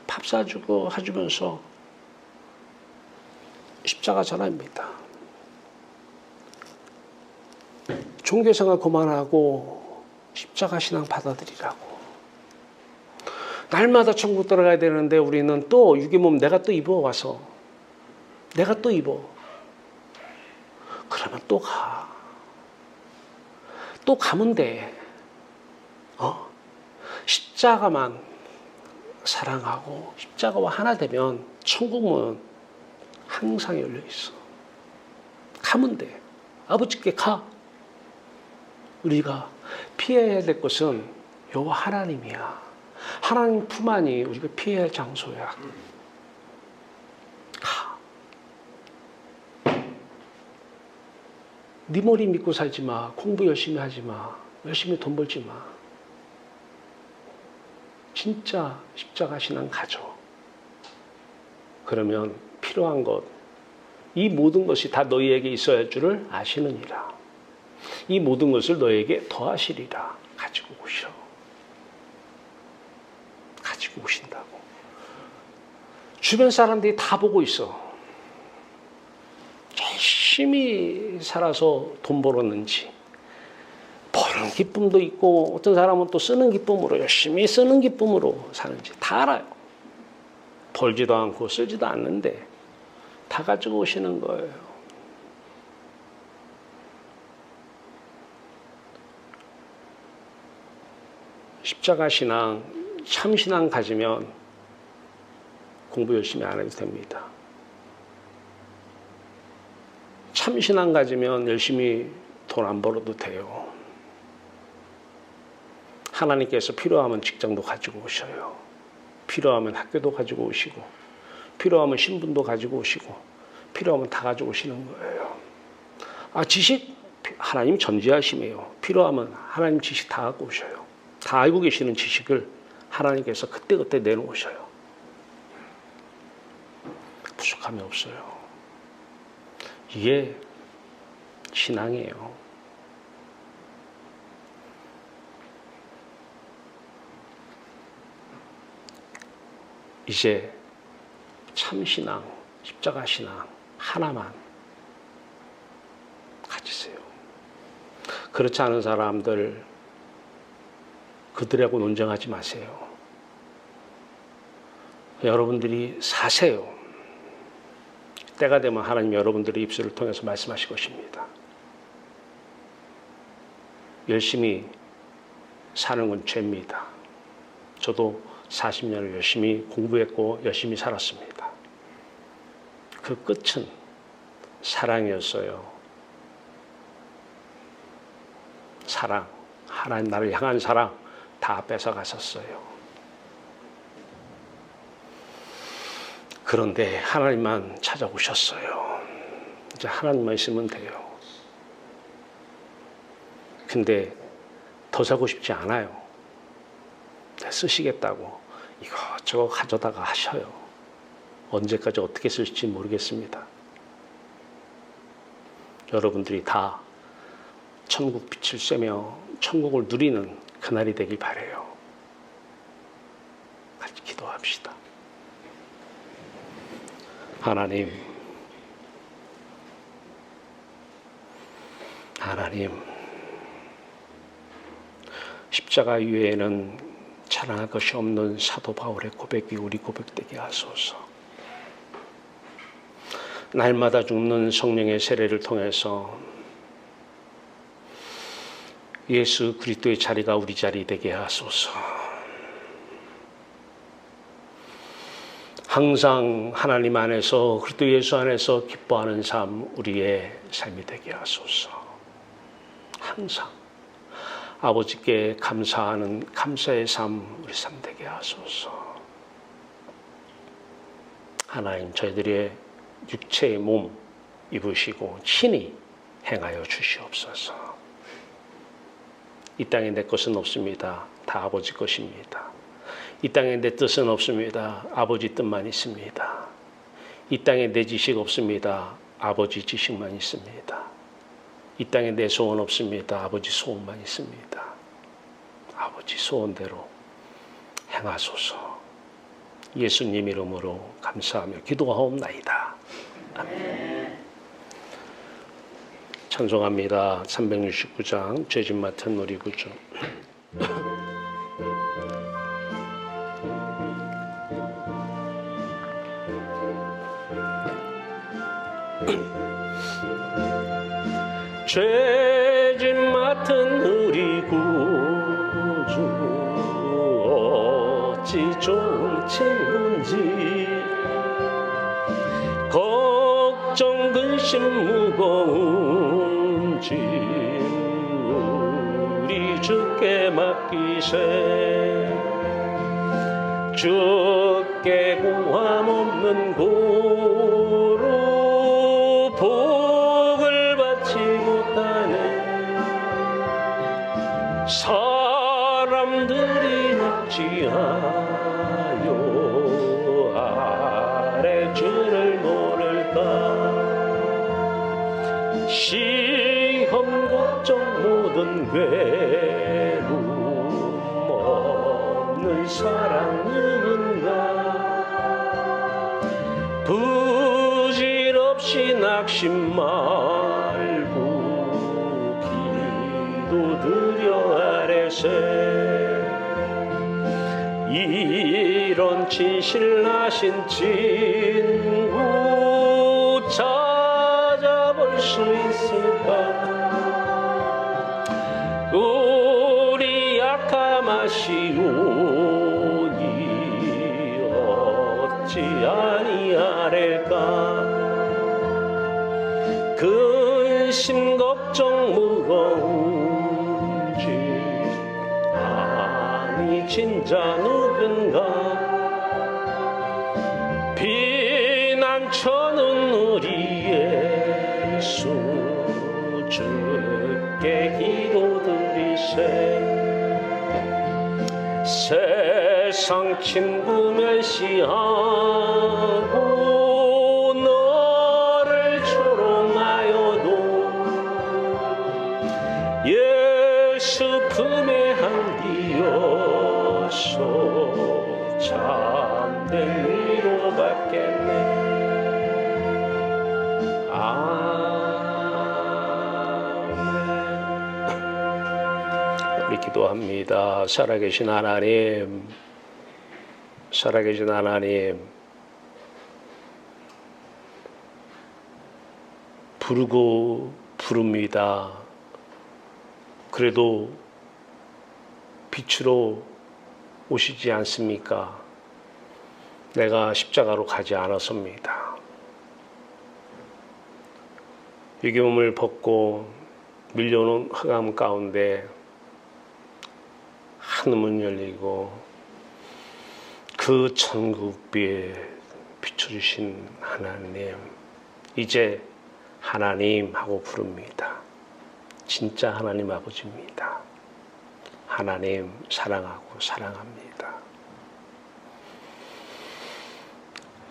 밥 사주고 해주면서 십자가 전합니다. 종교생활 그만하고 십자가 신앙 받아들이라고. 날마다 천국 들어가야 되는데 우리는 또 유기몸 내가 또 입어와서 내가 또 입어. 그러면 또 가. 또 가면 돼. 십자가만 사랑하고 십자가와 하나 되면 천국문은 항상 열려 있어. 가면 돼. 아버지께 가. 우리가 피해야 될 것은 여호와 하나님이야. 하나님 품 안이 우리가 피해야 할 장소야. 가. 네 머리 믿고 살지 마. 공부 열심히 하지 마. 열심히 돈 벌지 마. 진짜 십자가 신앙 가져. 그러면 필요한 것, 이 모든 것이 다 너희에게 있어야 할 줄을 아시느니라. 이 모든 것을 너희에게 더하시리라. 가지고 오셔. 가지고 오신다고. 주변 사람들이 다 보고 있어. 열심히 살아서 돈 벌었는지, 버는 기쁨도 있고 어떤 사람은 또 쓰는 기쁨으로 열심히 쓰는 기쁨으로 사는지 다 알아요. 벌지도 않고 쓰지도 않는데 다 가지고 오시는 거예요. 십자가 신앙, 참 신앙 가지면 공부 열심히 안 해도 됩니다. 참 신앙 가지면 열심히 돈 안 벌어도 돼요. 하나님께서 필요하면 직장도 가지고 오셔요. 필요하면 학교도 가지고 오시고, 필요하면 신분도 가지고 오시고, 필요하면 다 가지고 오시는 거예요. 지식? 하나님 전지하심이에요. 필요하면 하나님 지식 다 갖고 오셔요. 다 알고 계시는 지식을 하나님께서 그때그때 내놓으셔요. 부족함이 없어요. 이게 신앙이에요. 이제 참신앙, 십자가 신앙 하나만 가지세요. 그렇지 않은 사람들, 그들하고 논쟁하지 마세요. 여러분들이 사세요. 때가 되면 하나님 여러분들의 입술을 통해서 말씀하실 것입니다. 열심히 사는 건 죄입니다. 저도 40년을 열심히 공부했고 열심히 살았습니다. 그 끝은 사랑이었어요. 사랑, 하나님 나를 향한 사랑 다 뺏어갔었어요. 그런데 하나님만 찾아오셨어요. 이제 하나님만 있으면 돼요. 근데 더 사고 싶지 않아요. 쓰시겠다고 이것저것 가져다가 하셔요. 언제까지 어떻게 쓸지 모르겠습니다. 여러분들이 다 천국 빛을 쐬며 천국을 누리는 그날이 되길 바라요. 같이 기도합시다. 하나님, 십자가 위에는 자랑할 것이 없는 사도 바울의 고백이 우리 고백되게 하소서. 날마다 죽는 성령의 세례를 통해서 예수 그리스도의 자리가 우리 자리 되게 하소서. 항상 하나님 안에서 그리스도 예수 안에서 기뻐하는 삶 우리의 삶이 되게 하소서. 항상 아버지께 감사하는 감사의 삶 우리 삶 되게 하소서. 하나님 저희들의 육체의 몸 입으시고 친히 행하여 주시옵소서. 이 땅에 내 것은 없습니다. 다 아버지 것입니다. 이 땅에 내 뜻은 없습니다. 아버지 뜻만 있습니다. 이 땅에 내 지식 없습니다. 아버지 지식만 있습니다. 이 땅에 내 소원 없습니다. 아버지 소원만 있습니다. 아버지 소원대로 행하소서. 예수님 이름으로 감사하며 기도하옵나이다. 아멘. 찬송합니다. 369장 죄짐 맡은 우리 구주. 죄짐 맡은 우리 구주 어찌 좋은 친구인지 걱정 근심 무거운 짐 우리 주께 맡기세 주께 고함 없는 고로 복을 받지 못하네 사람들이 납치하여 아래 주를 모를까 시험 걱정 모든 괴로움 없는 사랑 누군가 부질없이 낙심 말고 기도드려 아래세 이런 진실나신 친구 찾아볼 수 있을까 우리 약함하시오니 어찌 아니하릴까 근심 걱정 무거운 짐 아니 진짜 누군가 피난처는 우리 예수 주께 기도드리세 세상 친구 멸시하고 너를 조롱하여도 예수 품에 안기어서 참된 위로 받겠네 우리 기도합니다. 살아계신 하나님, 살아계신 하나님, 부르고 부릅니다. 그래도 빛으로 오시지 않습니까? 내가 십자가로 가지 않았습니다. 유기몸을 벗고 밀려오는 흑암 가운데 하늘문 열리고 그 천국비에 비춰주신 하나님 이제 하나님 하고 부릅니다. 진짜 하나님 아버지입니다. 하나님 사랑하고 사랑합니다.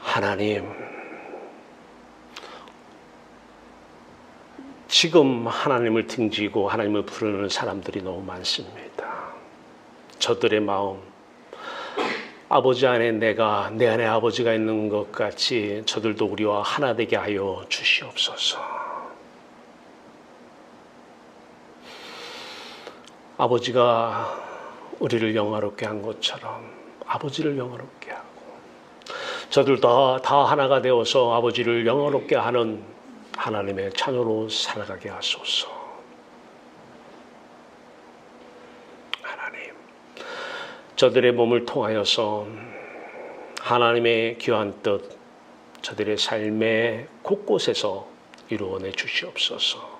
하나님 지금 하나님을 등지고 하나님을 부르는 사람들이 너무 많습니다. 저들의 마음 아버지 안에 내 안에 아버지가 있는 것 같이 저들도 우리와 하나 되게 하여 주시옵소서. 아버지가 우리를 영화롭게 한 것처럼 아버지를 영화롭게 하고 저들 다 하나가 되어서 아버지를 영화롭게 하는 하나님의 자녀로 살아가게 하소서. 하나님, 저들의 몸을 통하여서 하나님의 귀한 뜻 저들의 삶의 곳곳에서 이루어내 주시옵소서.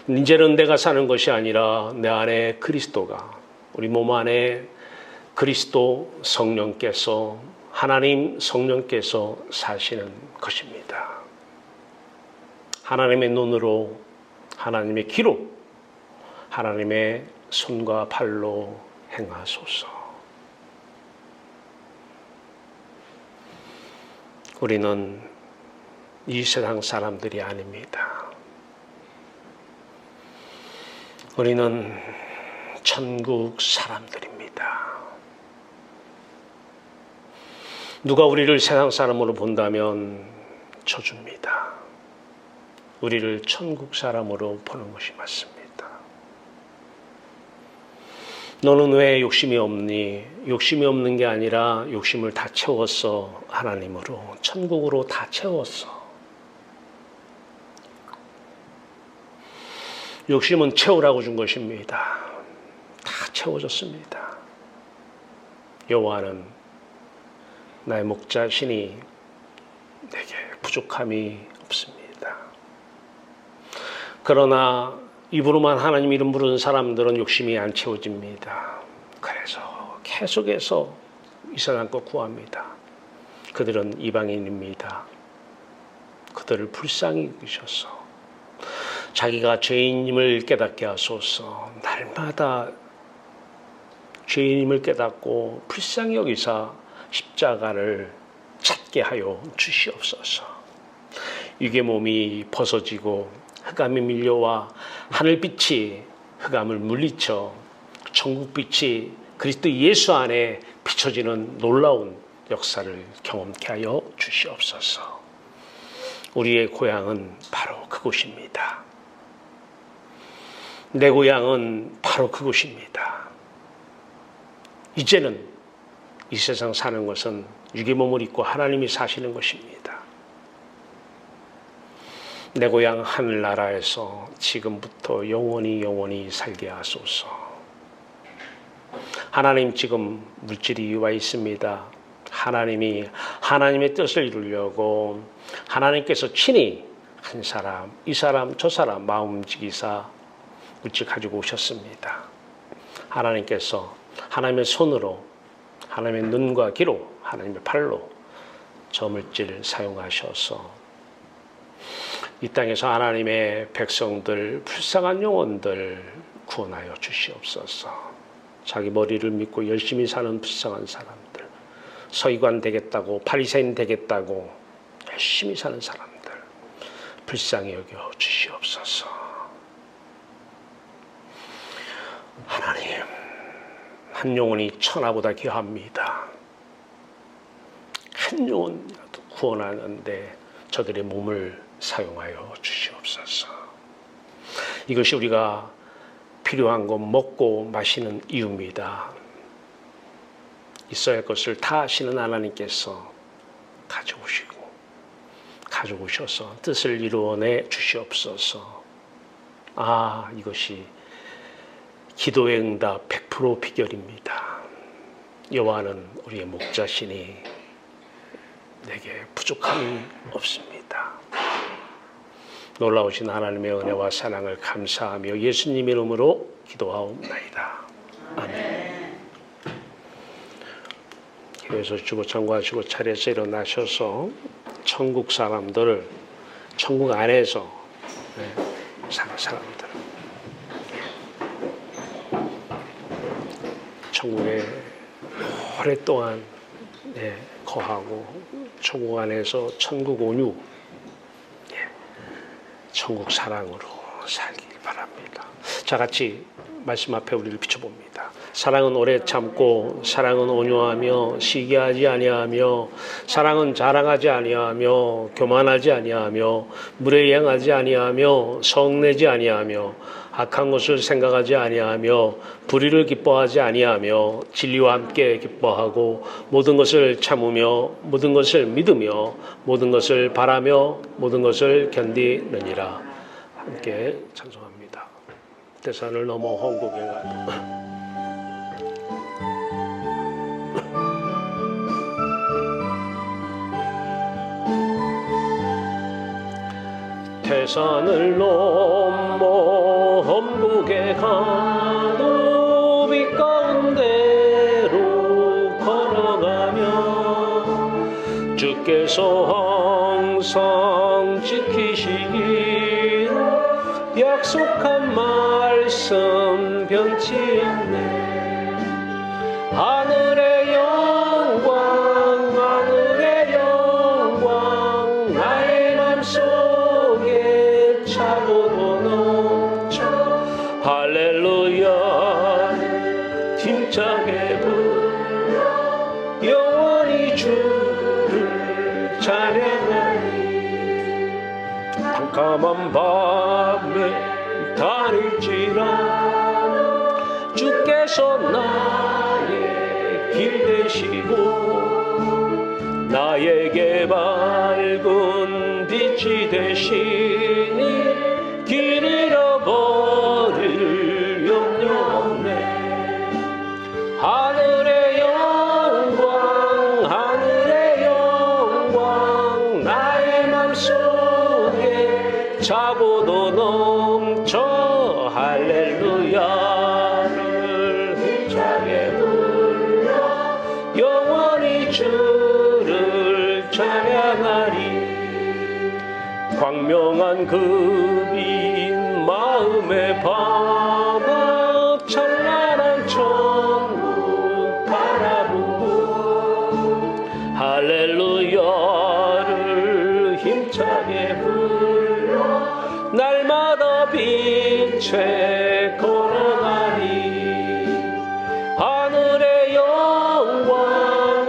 이제는 내가 사는 것이 아니라 내 안에 그리스도가 우리 몸 안에 그리스도 성령께서 하나님 성령께서 사시는 것입니다. 하나님의 눈으로 하나님의 귀로 하나님의 손과 발로 행하소서. 우리는 이 세상 사람들이 아닙니다. 우리는 천국 사람들입니다. 누가 우리를 세상 사람으로 본다면 저주입니다. 우리를 천국 사람으로 보는 것이 맞습니다. 너는 왜 욕심이 없니? 욕심이 없는 게 아니라 욕심을 다 채웠어. 하나님으로 천국으로 다 채웠어. 욕심은 채우라고 준 것입니다. 다 채워졌습니다. 여호와는 나의 목자시니 내게 부족함이 없습니다. 그러나 입으로만 하나님 이름 부르는 사람들은 욕심이 안 채워집니다. 그래서 계속해서 이 세상 것 구합니다. 그들은 이방인입니다. 그들을 불쌍히 여기셔서 자기가 죄인임을 깨닫게 하소서. 날마다 죄인임을 깨닫고 불쌍히 여기사 십자가를 찾게 하여 주시옵소서. 육의 몸이 벗어지고 흑암이 밀려와 하늘빛이 흑암을 물리쳐 천국빛이 그리스도 예수 안에 비춰지는 놀라운 역사를 경험케 하여 주시옵소서. 우리의 고향은 바로 그곳입니다. 내 고향은 바로 그곳입니다. 이제는 이 세상 사는 것은 육의 몸을 입고 하나님이 사시는 것입니다. 내 고향 하늘나라에서 지금부터 영원히 살게 하소서. 하나님, 지금 물질이 와 있습니다. 하나님이 하나님의 뜻을 이루려고 하나님께서 친히 한 사람, 이 사람, 저 사람 마음 움직이사 물질 가지고 오셨습니다. 하나님께서 하나님의 손으로, 하나님의 눈과 귀로, 하나님의 팔로 저 물질을 사용하셔서 이 땅에서 하나님의 백성들, 불쌍한 영혼들 구원하여 주시옵소서. 자기 머리를 믿고 열심히 사는 불쌍한 사람들, 서기관 되겠다고, 바리새인 되겠다고 열심히 사는 사람들 불쌍히 여겨 주시옵소서. 하나님, 한 영혼이 천하보다 귀합니다. 한 영혼이라도 구원하는데 저들의 몸을 사용하여 주시옵소서. 이것이 우리가 필요한 것 먹고 마시는 이유입니다. 있어야 할 것을 다 아시는 하나님께서 가져오셔서 뜻을 이루어내 주시옵소서. 이것이 기도의 응답 100% 비결입니다. 여호와는 우리의 목자시니 내게 부족함이 없습니다. 놀라우신 하나님의 은혜와 사랑을 감사하며 예수님의 이름으로 기도하옵나이다. 아멘. 기도에서 주고 청구하시고 차례에서 일어나셔서 천국 사람들을, 천국 안에서 사는 사람들, 천국에 오랫동안 거하고 천국 안에서 천국 온유, 천국 사랑으로 살길 바랍니다. 자, 같이 말씀 앞에 우리를 비춰봅니다. 사랑은 오래 참고, 사랑은 온유하며 시기하지 아니하며, 사랑은 자랑하지 아니하며, 교만하지 아니하며, 물에 행하지 아니하며, 성내지 아니하며, 악한 것을 생각하지 아니하며, 불의를 기뻐하지 아니하며, 진리와 함께 기뻐하고, 모든 것을 참으며, 모든 것을 믿으며, 모든 것을 바라며, 모든 것을 견디느니라. 함께 찬송합니다. 대산을 넘어 홍곡에 가도 대산을 넘어 험곡에 가도 빛 가운데로 걸어가며 주께서 항상 지키시기를 약속한 말씀 변치 않네. 하늘의 영광, 하늘의 영광 나의 맘속에 차고도 넘쳐. 할렐루야 힘차게 불러 영원히 주를 찬양하리. 캄캄한 밤에 다닐지라 주께서 나의 길 되시고 나에게 밝은 빛이 되시니 길 잃어버린 할렐루야를 힘차게 불러 영원히 주를 찬양하리. 광명한 그 빛 마음의 바다 찬란한 천국 바라보고 할렐루야를 힘차게 불러 날마다 빛에 걸어가리. 하늘의 영광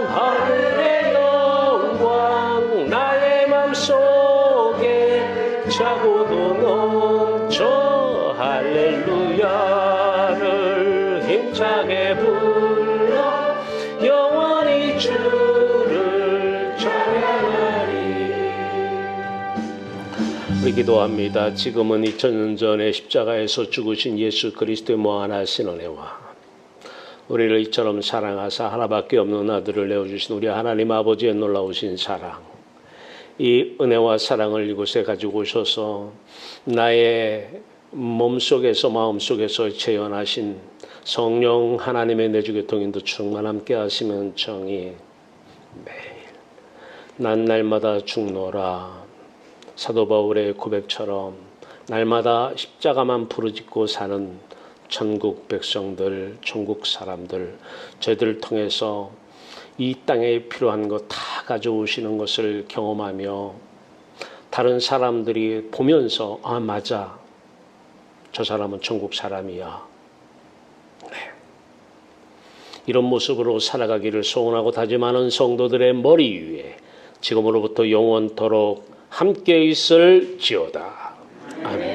하늘의 영광 나의 맘속에 차고도 넘쳐 할렐루야를 힘차게 불러 영원히 주를 찬양하리. 우리 기도합니다. 지금은 2000년 전에 십자가에서 죽으신 예수 그리스도의 무한하신 은혜와 우리를 이처럼 사랑하사 하나밖에 없는 아들을 내어주신 우리 하나님 아버지의 놀라우신 사랑, 이 은혜와 사랑을 이곳에 가지고 오셔서 나의 몸속에서 마음속에서 재현하신 성령 하나님의 내주교통인도 충만 함께 하시면 정이 매일 난 날마다 죽노라. 사도 바울의 고백처럼 날마다 십자가만 부르짖고 사는 천국 백성들, 천국 사람들, 저희들을 통해서 이 땅에 필요한 것 다 가져오시는 것을 경험하며 다른 사람들이 보면서 아 맞아, 저 사람은 천국 사람이야. 네. 이런 모습으로 살아가기를 소원하고 다짐하는 성도들의 머리 위에 지금으로부터 영원토록 함께 있을지어다. 아멘.